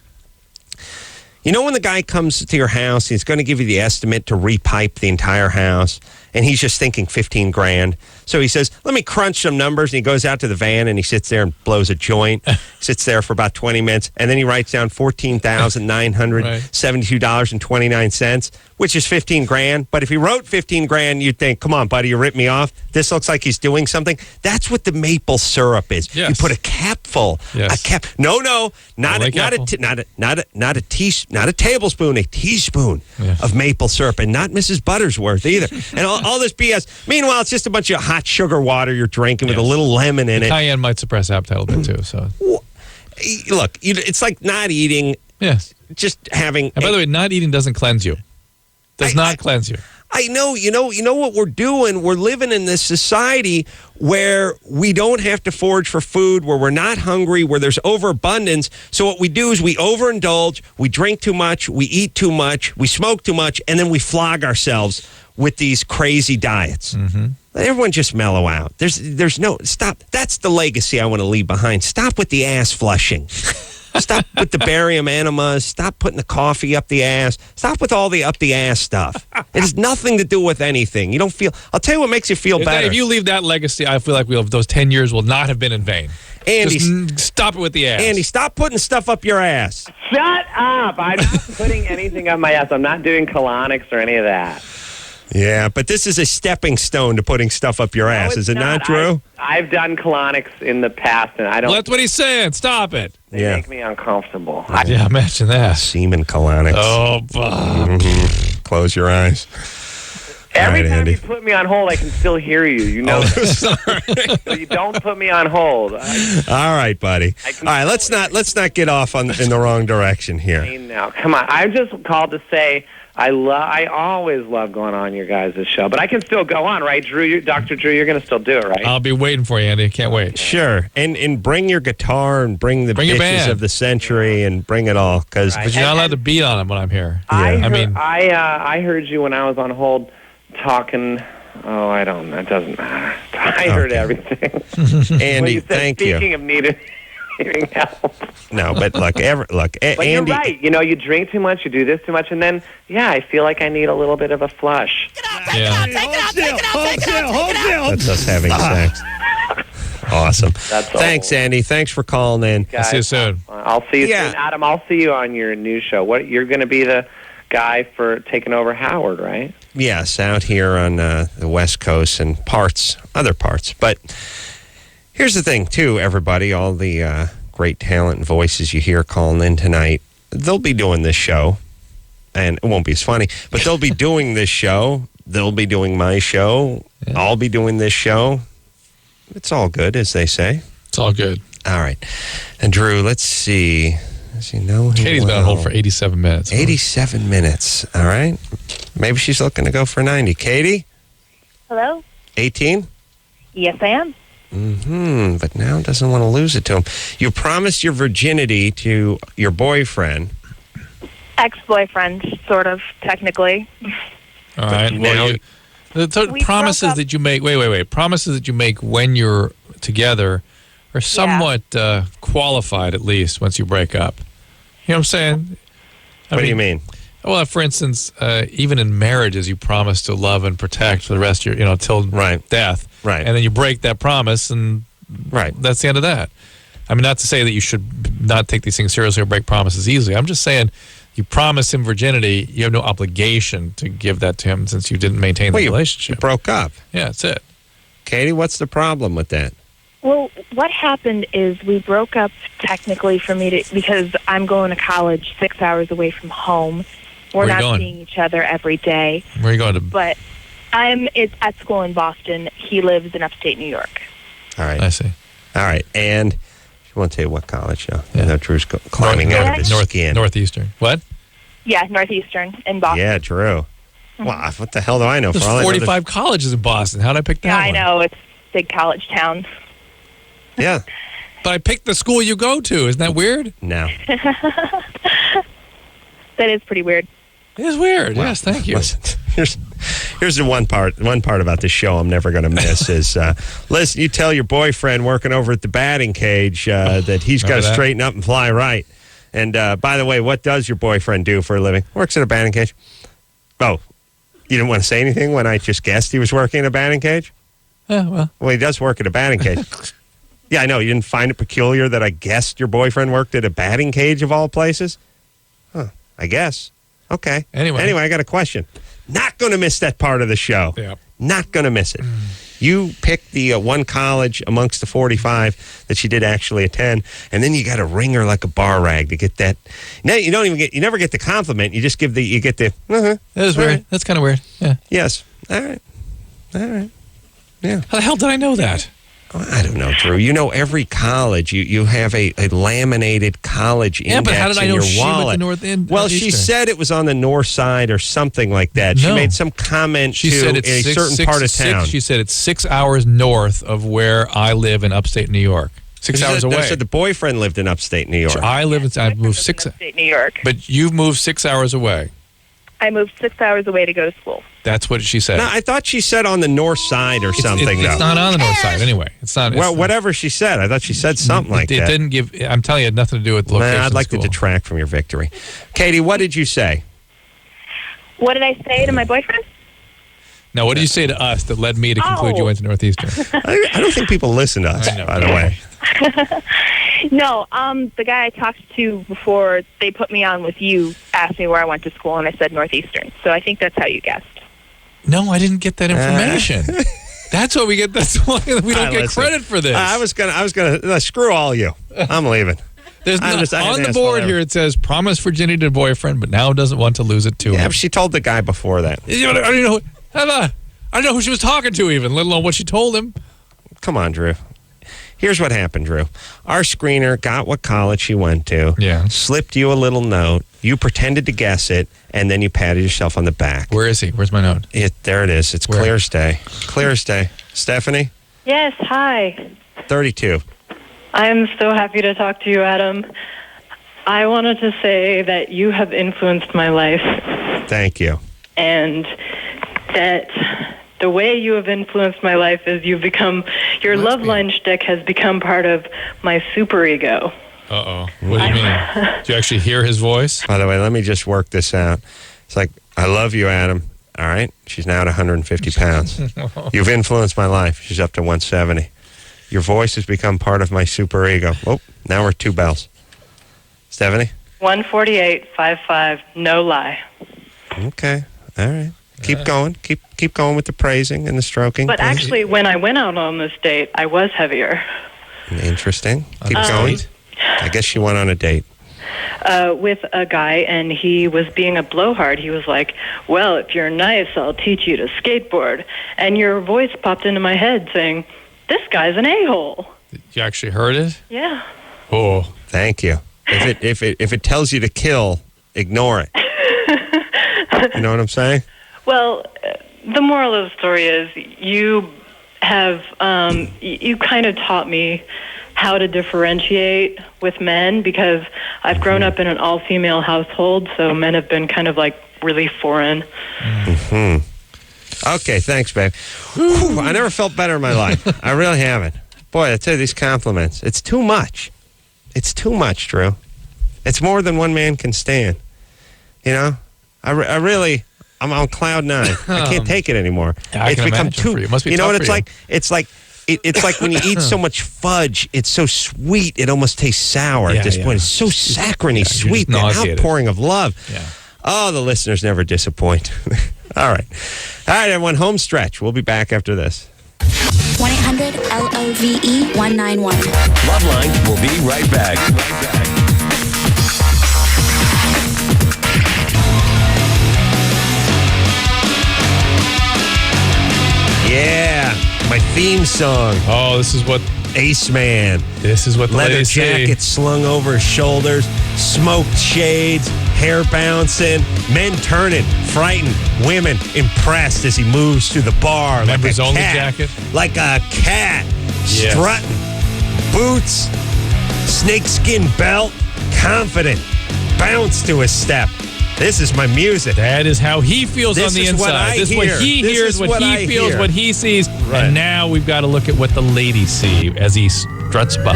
You know when the guy comes to your house, he's going to give you the estimate to repipe the entire house, and he's just thinking 15 grand. So he says, let me crunch some numbers. And he goes out to the van and he sits there and blows a joint, sits there for about 20 minutes. And then he writes down $14,972.29, which is 15 grand. But if he wrote 15 grand, you'd think, come on, buddy, you ripped me off. This looks like he's doing something. That's what the maple syrup is. Yes. You put a capful, a cap. No, not a tablespoon, a teaspoon of maple syrup, and not Mrs. Buttersworth either. And all this BS. Meanwhile, it's just a bunch of hot sugar water you're drinking with a little lemon in it. Cayenne might suppress appetite a little bit too. So look, it's like not eating. Yes. Just having. And by the way, not eating doesn't cleanse you. Does not cleanse you. I know, you know what we're doing? We're living in this society where we don't have to forage for food, where we're not hungry, where there's overabundance. So what we do is we overindulge, we drink too much, we eat too much, we smoke too much, and then we flog ourselves with these crazy diets. Let everyone just mellow out. There's no, stop. That's the legacy I want to leave behind. Stop with the ass flushing. Stop with the barium enemas. Stop putting the coffee up the ass. Stop with all the up the ass stuff. It has nothing to do with anything. You don't feel. I'll tell you what makes you feel better. If you leave that legacy, I feel like those 10 years will not have been in vain. Andy, just stop it with the ass. Andy, stop putting stuff up your ass. Shut up! I'm not putting anything up my ass. I'm not doing colonics or any of that. Yeah, but this is a stepping stone to putting stuff up your ass. Is it not, Drew? I've done colonics in the past, and I don't. Well, that's what he's saying. Stop it. They make me uncomfortable. Yeah, imagine that. Semen colonics. Oh, Bob. Close your eyes. Every right, time Andy. you put me on hold, I can still hear you. You know that. So you don't put me on hold. All right, buddy. All right, let's not get off in the wrong direction here. Now, come on. I just called to say I always love going on your guys' show, but I can still go on, right, Drew? Dr. Drew, you're going to still do it, right? I'll be waiting for you, Andy. Can't wait. Sure, and bring your guitar and bring the your bitches band. of the century and bring it all, because But you're not allowed to beat on them when I'm here. I heard you when I was on hold talking. Oh, I don't know. It doesn't matter. I heard everything. Andy, thank you. Speaking of needing help. No, but look, But Andy. you're right. You know, you drink too much, you do this too much, and then, I feel like I need a little bit of a flush. That's us having sex. Awesome. Thanks, Andy. Thanks for calling in. Guys, see you soon. I'll see you soon. Adam, I'll see you on your new show. You're going to be the guy for taking over Howard, right? Yes, out here on the West Coast and other parts. But here's the thing, too, everybody, all the great talent and voices you hear calling in tonight, they'll be doing this show, and it won't be as funny, but they'll be doing this show. They'll be doing my show. Yeah. I'll be doing this show. It's all good, as they say. It's all good. All right. And, Drew, let's see. Does he know him Katie's been on hold for 87 minutes. 87 minutes. All right. Maybe she's looking to go for 90. Katie? Hello? 18? Yes, I am. But now doesn't want to lose it to him. You promised your virginity to your boyfriend. Ex-boyfriend, sort of, technically. All right. Well, the promises that you make, wait. Promises that you make when you're together are somewhat qualified, at least, once you break up. You know what I'm saying? What do you mean? Well, for instance, even in marriages, you promise to love and protect for the rest of your, till death. Right. And then you break that promise, and that's the end of that. I mean, not to say that you should not take these things seriously or break promises easily. I'm just saying you promise him virginity, you have no obligation to give that to him since you didn't maintain the relationship. You broke up. Yeah, that's it. Katie, what's the problem with that? Well, what happened is we broke up technically for me because I'm going to college 6 hours away from home. We're not seeing each other every day. Where are you going to? But it's at school in Boston. He lives in upstate New York. All right. I see. All right. And I won't tell you what college, I know Drew's climbing out of his skin. Northeastern. What? Yeah, Northeastern in Boston. Yeah, Drew. Well, what the hell do I know? There's 45 colleges in Boston. How did I pick that one? I know. It's a big college town. Yeah. But I picked the school you go to. Isn't that weird? No. That is pretty weird. It is weird. Well, yes, thank you. Listen, here's the one part about this show I'm never going to miss is, listen, you tell your boyfriend working over at the batting cage that he's got to straighten up and fly right. And by the way, what does your boyfriend do for a living? Works at a batting cage. Oh, You didn't want to say anything when I just guessed he was working in a batting cage? Well, he does work at a batting cage. Yeah, I know. You didn't find it peculiar that I guessed your boyfriend worked at a batting cage of all places? Huh, I guess. Okay. Anyway, I got a question. Not going to miss that part of the show. Yeah. Not going to miss it. You picked the one college amongst the 45 that she did actually attend, and then you got to ring her like a bar rag to get that. Now you never get the compliment. You just get the. That is weird. Right. That's kind of weird. Yeah. Yes. All right. Yeah. How the hell did I know that? I don't know, Drew. You know every college. You have a laminated college index but how did I know in your she wallet. went to North End? Well, she said it was on the north side or something like that. No. She made some comment She to said it's a certain part of town. She said it's 6 hours north of where I live in upstate New York. 6 hours away. So the boyfriend lived in upstate New York. I moved 6. Upstate New York. But you've moved 6 hours away. I moved 6 hours away to go to school. That's what she said. No, I thought she said on the north side or something. It's not on the north side anyway. It's not. Well, whatever she said, I thought she said something like that. It didn't give. I'm telling you, it had nothing to do with location. I'd like to detract from your victory. Katie, what did you say? What did I say to my boyfriend? Now, what did you say to us that led me to conclude you went to Northeastern? I don't think people listen to us, by the way. No, the guy I talked to before they put me on with you asked me where I went to school, and I said Northeastern. So I think that's how you guessed. No, I didn't get that information. That's what we get. That's why we don't get credit for this. I was gonna screw all of you. I'm leaving. There's on the board here. It says promise virginity to boyfriend, but now doesn't want to lose it to him. Yeah, but she told the guy before that. I don't know who she was talking to, even, let alone what she told him. Come on, Drew. Here's what happened, Drew. Our screener got what college she went to. Yeah. Slipped you a little note. You pretended to guess it, and then you patted yourself on the back. Where is he? Where's my note? There it is. It's clear as day. Clear as day. Stephanie? Yes, hi. 32. I'm so happy to talk to you, Adam. I wanted to say that you have influenced my life. Thank you. And that the way you have influenced my life is your LoveLine shtick has become part of my superego. Uh-oh. What do you mean? Do you actually hear his voice? By the way, let me just work this out. It's like, I love you, Adam. All right? She's now at 150 pounds. You've influenced my life. She's up to 170. Your voice has become part of my superego. Oh, now we're 2 bells. Stephanie? 148.55, no lie. Okay. All right. Keep going. Keep going with the praising and the stroking. But actually, when I went out on this date, I was heavier. Interesting. Keep going. I guess she went on a date. With a guy, and he was being a blowhard. He was like, well, if you're nice, I'll teach you to skateboard. And your voice popped into my head saying, this guy's an a-hole. You actually heard it? Yeah. Oh, thank you. If it tells you to kill, ignore it. You know what I'm saying? Well, the moral of the story is you have you kind of taught me how to differentiate with men, because I've grown up in an all-female household, so men have been kind of like really foreign. Mm-hmm. Okay, thanks, babe. Whew, I never felt better in my life. I really haven't. Boy, I tell you, these compliments, it's too much. It's too much, Drew. It's more than one man can stand. You know? I'm on cloud 9. I can't take it anymore. It's become too. It must be you know tough what it's for you. like? It's like when you eat so much fudge, it's so sweet, it almost tastes sour at this point. It's so saccharine sweet, the outpouring of love. Yeah. Oh, the listeners never disappoint. All right, everyone, home stretch. We'll be back after this. 1-800-LOVE-191. LoveLine will be right back. Yeah, my theme song. Oh, this is what Ace Man. This is what the leather ladies jacket say. slung over his shoulders, smoked shades, hair bouncing, men turning, frightened, women impressed as he moves through the bar. Members like a only cat, jacket? like a cat, Yes. strutting, boots, snakeskin belt, confident, bounce to his step. This is my music. That is how he feels This on the is inside. what I This is what hear. he This hears, is what what he I feels, hear. what he sees. Right. And now we've got to look at what the ladies see as he struts by.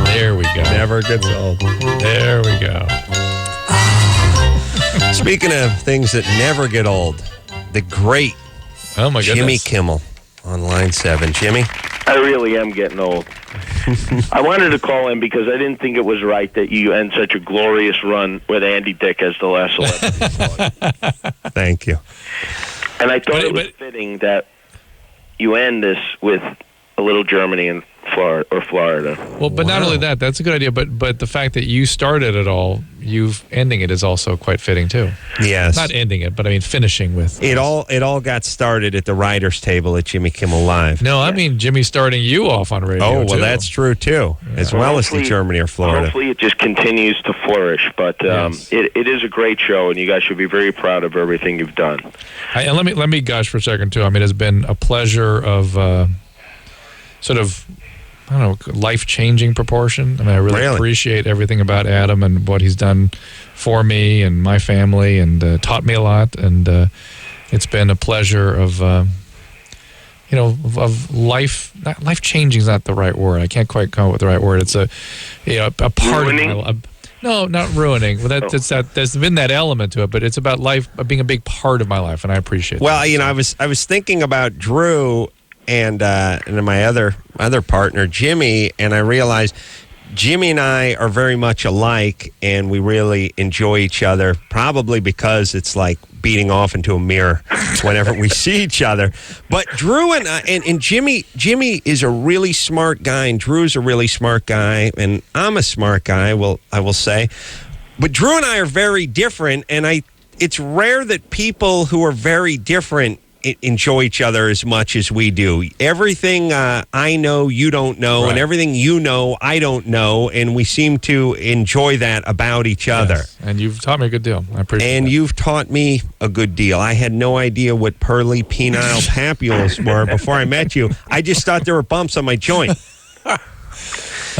There we go. Never gets old. There we go. Speaking of things that never get old, the great Jimmy Kimmel on line 7. Jimmy? I really am getting old. I wanted to call in because I didn't think it was right that you end such a glorious run with Andy Dick as the last celebrity. Thank you. And I thought it was fitting that you end this with a little Germany and Florida. Well, but not only that, that's a good idea, but the fact that you started it all, ending it is also quite fitting too. Yes. Not ending it, but I mean finishing with. It all got started at the writers' table at Jimmy Kimmel Live. No, I mean Jimmy starting you off on radio. Oh, well, too. that's true too, as well as the Germany or Florida. Hopefully it just continues to flourish, but it is a great show, and you guys should be very proud of everything you've done. And let me gush for a second too. I mean, it's been a pleasure of sort of, I don't know, life-changing proportion. I mean, I really appreciate everything about Adam and what he's done for me and my family, and taught me a lot. And it's been a pleasure of, of life. Life-changing is not the right word. I can't quite come up with the right word. It's a part of my life. No, not ruining. Well, there's been that element to it, but it's about life being a big part of my life, and I appreciate that. Well, I was thinking about Drew and my other partner, Jimmy, and I realized Jimmy and I are very much alike, and we really enjoy each other, probably because it's like beating off into a mirror whenever we see each other. But Drew and Jimmy is a really smart guy, and Drew's a really smart guy, and I'm a smart guy, I will say. But Drew and I are very different, and it's rare that people who are very different enjoy each other as much as we do. Everything I know, you don't know, and everything you know, I don't know, and we seem to enjoy that about each other. Yes. And you've taught me a good deal. I appreciate it. And you've taught me a good deal. I had no idea what pearly penile papules were before I met you. I just thought there were bumps on my joint.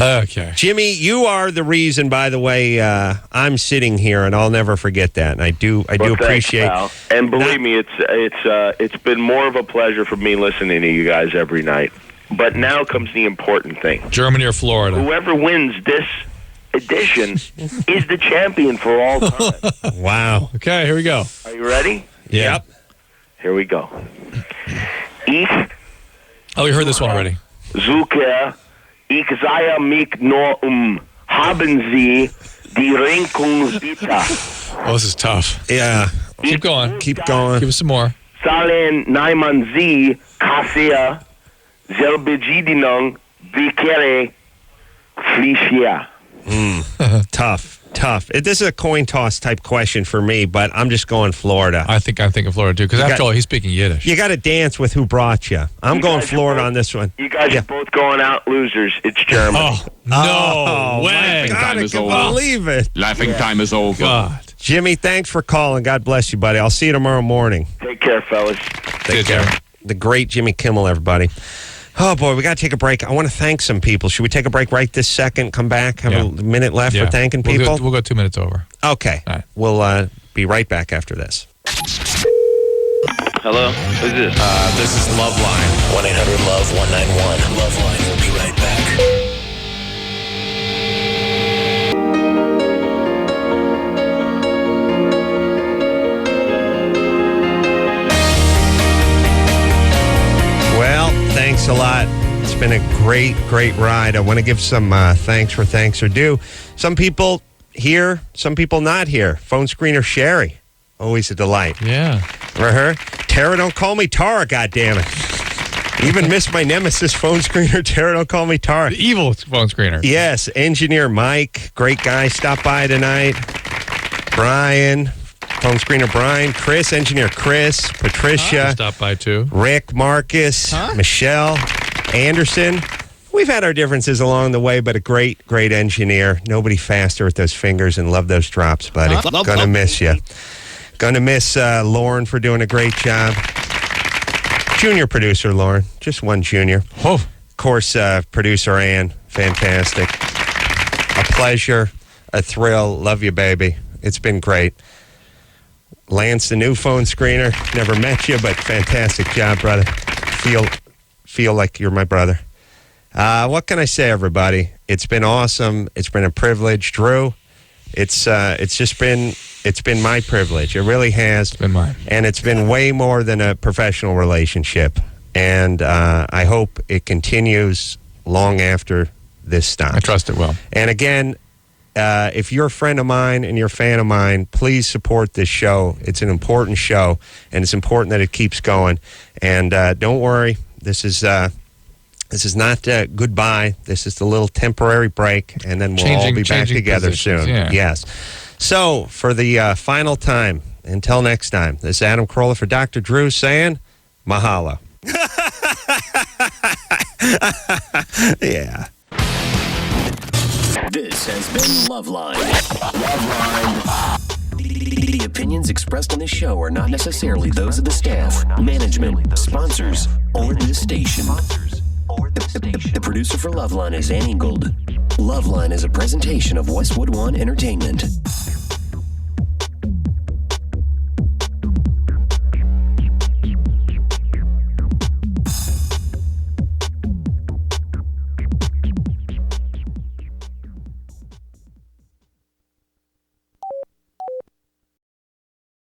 Okay. Jimmy, you are the reason, by the way, I'm sitting here, and I'll never forget that. And I do appreciate. Thanks, pal. And believe me, it's been more of a pleasure for me listening to you guys every night. But now comes the important thing: Germany or Florida. Whoever wins this edition is the champion for all time. Wow. Okay, here we go. Are you ready? Yep. Here we go. Ich. Oh, we heard this one already. Zucker. Ich sage mich nur haben Sie die Renkung bitte. Oh, this is tough. Yeah. Keep going. Keep going. Give us some more. Sollen nehmen Sie Kasse selbe Bedienung wie Kere Flischia. Tough. This is a coin toss type question for me, but I'm just going Florida. I think I'm thinking Florida too, because after all, he's speaking Yiddish. You got to dance with who brought you. I'm going Florida on this one. You guys are both going out losers. It's Germany. Oh, no way. I can't believe it. Laughing time is over. God. Jimmy, thanks for calling. God bless you, buddy. I'll see you tomorrow morning. Take care, fellas. Take care. The great Jimmy Kimmel, everybody. Oh, boy, we got to take a break. I want to thank some people. Should we take a break right this second, come back, have a minute left for thanking people? We'll go 2 minutes over. Okay. All right. We'll be right back after this. Hello? Who's this? This is LoveLine. 1-800-LOVE-191. LoveLine will be right back. Thanks a lot. It's been a great ride. I want to give some thanks where thanks are due. Some people here, some people not here. Phone screener Sherry. Always a delight. Yeah. For her. Tara, don't call me Tara, goddammit. Even miss my nemesis phone screener, Tara, don't call me Tara. The evil phone screener. Yes. Engineer Mike, great guy, stopped by tonight. Brian, phone screener Brian, Chris, engineer Chris, Patricia. Stop by too. Rick, Marcus, Michelle, Anderson. We've had our differences along the way, but a great engineer. Nobody faster with those fingers, and love those drops, buddy. Gonna miss you. Gonna miss Lauren for doing a great job. Junior producer Lauren, just one junior. Oh. Of course, producer Ann, fantastic. A pleasure, a thrill. Love you, baby. It's been great. Lance, the new phone screener. Never met you, but fantastic job, brother. Feel like you're my brother. What can I say, everybody? It's been awesome. It's been a privilege. Drew, it's just been It's been my privilege. It really has. It's been mine. And it's been way more than a professional relationship. And I hope it continues long after this stops. I trust it will. And again, if you're a friend of mine and you're a fan of mine, please support this show. It's an important show, and it's important that it keeps going. And don't worry, this is not goodbye. This is the little temporary break, and then we'll all be back together soon. Yeah. Yes. So, for the final time, until next time, this is Adam Carolla for Dr. Drew saying, mahalo. Yeah. This has been LoveLine. LoveLine. The opinions expressed on this show are not necessarily those of the staff, management, sponsors, or the station. The producer for LoveLine is Ann Ingold. LoveLine is a presentation of Westwood One Entertainment.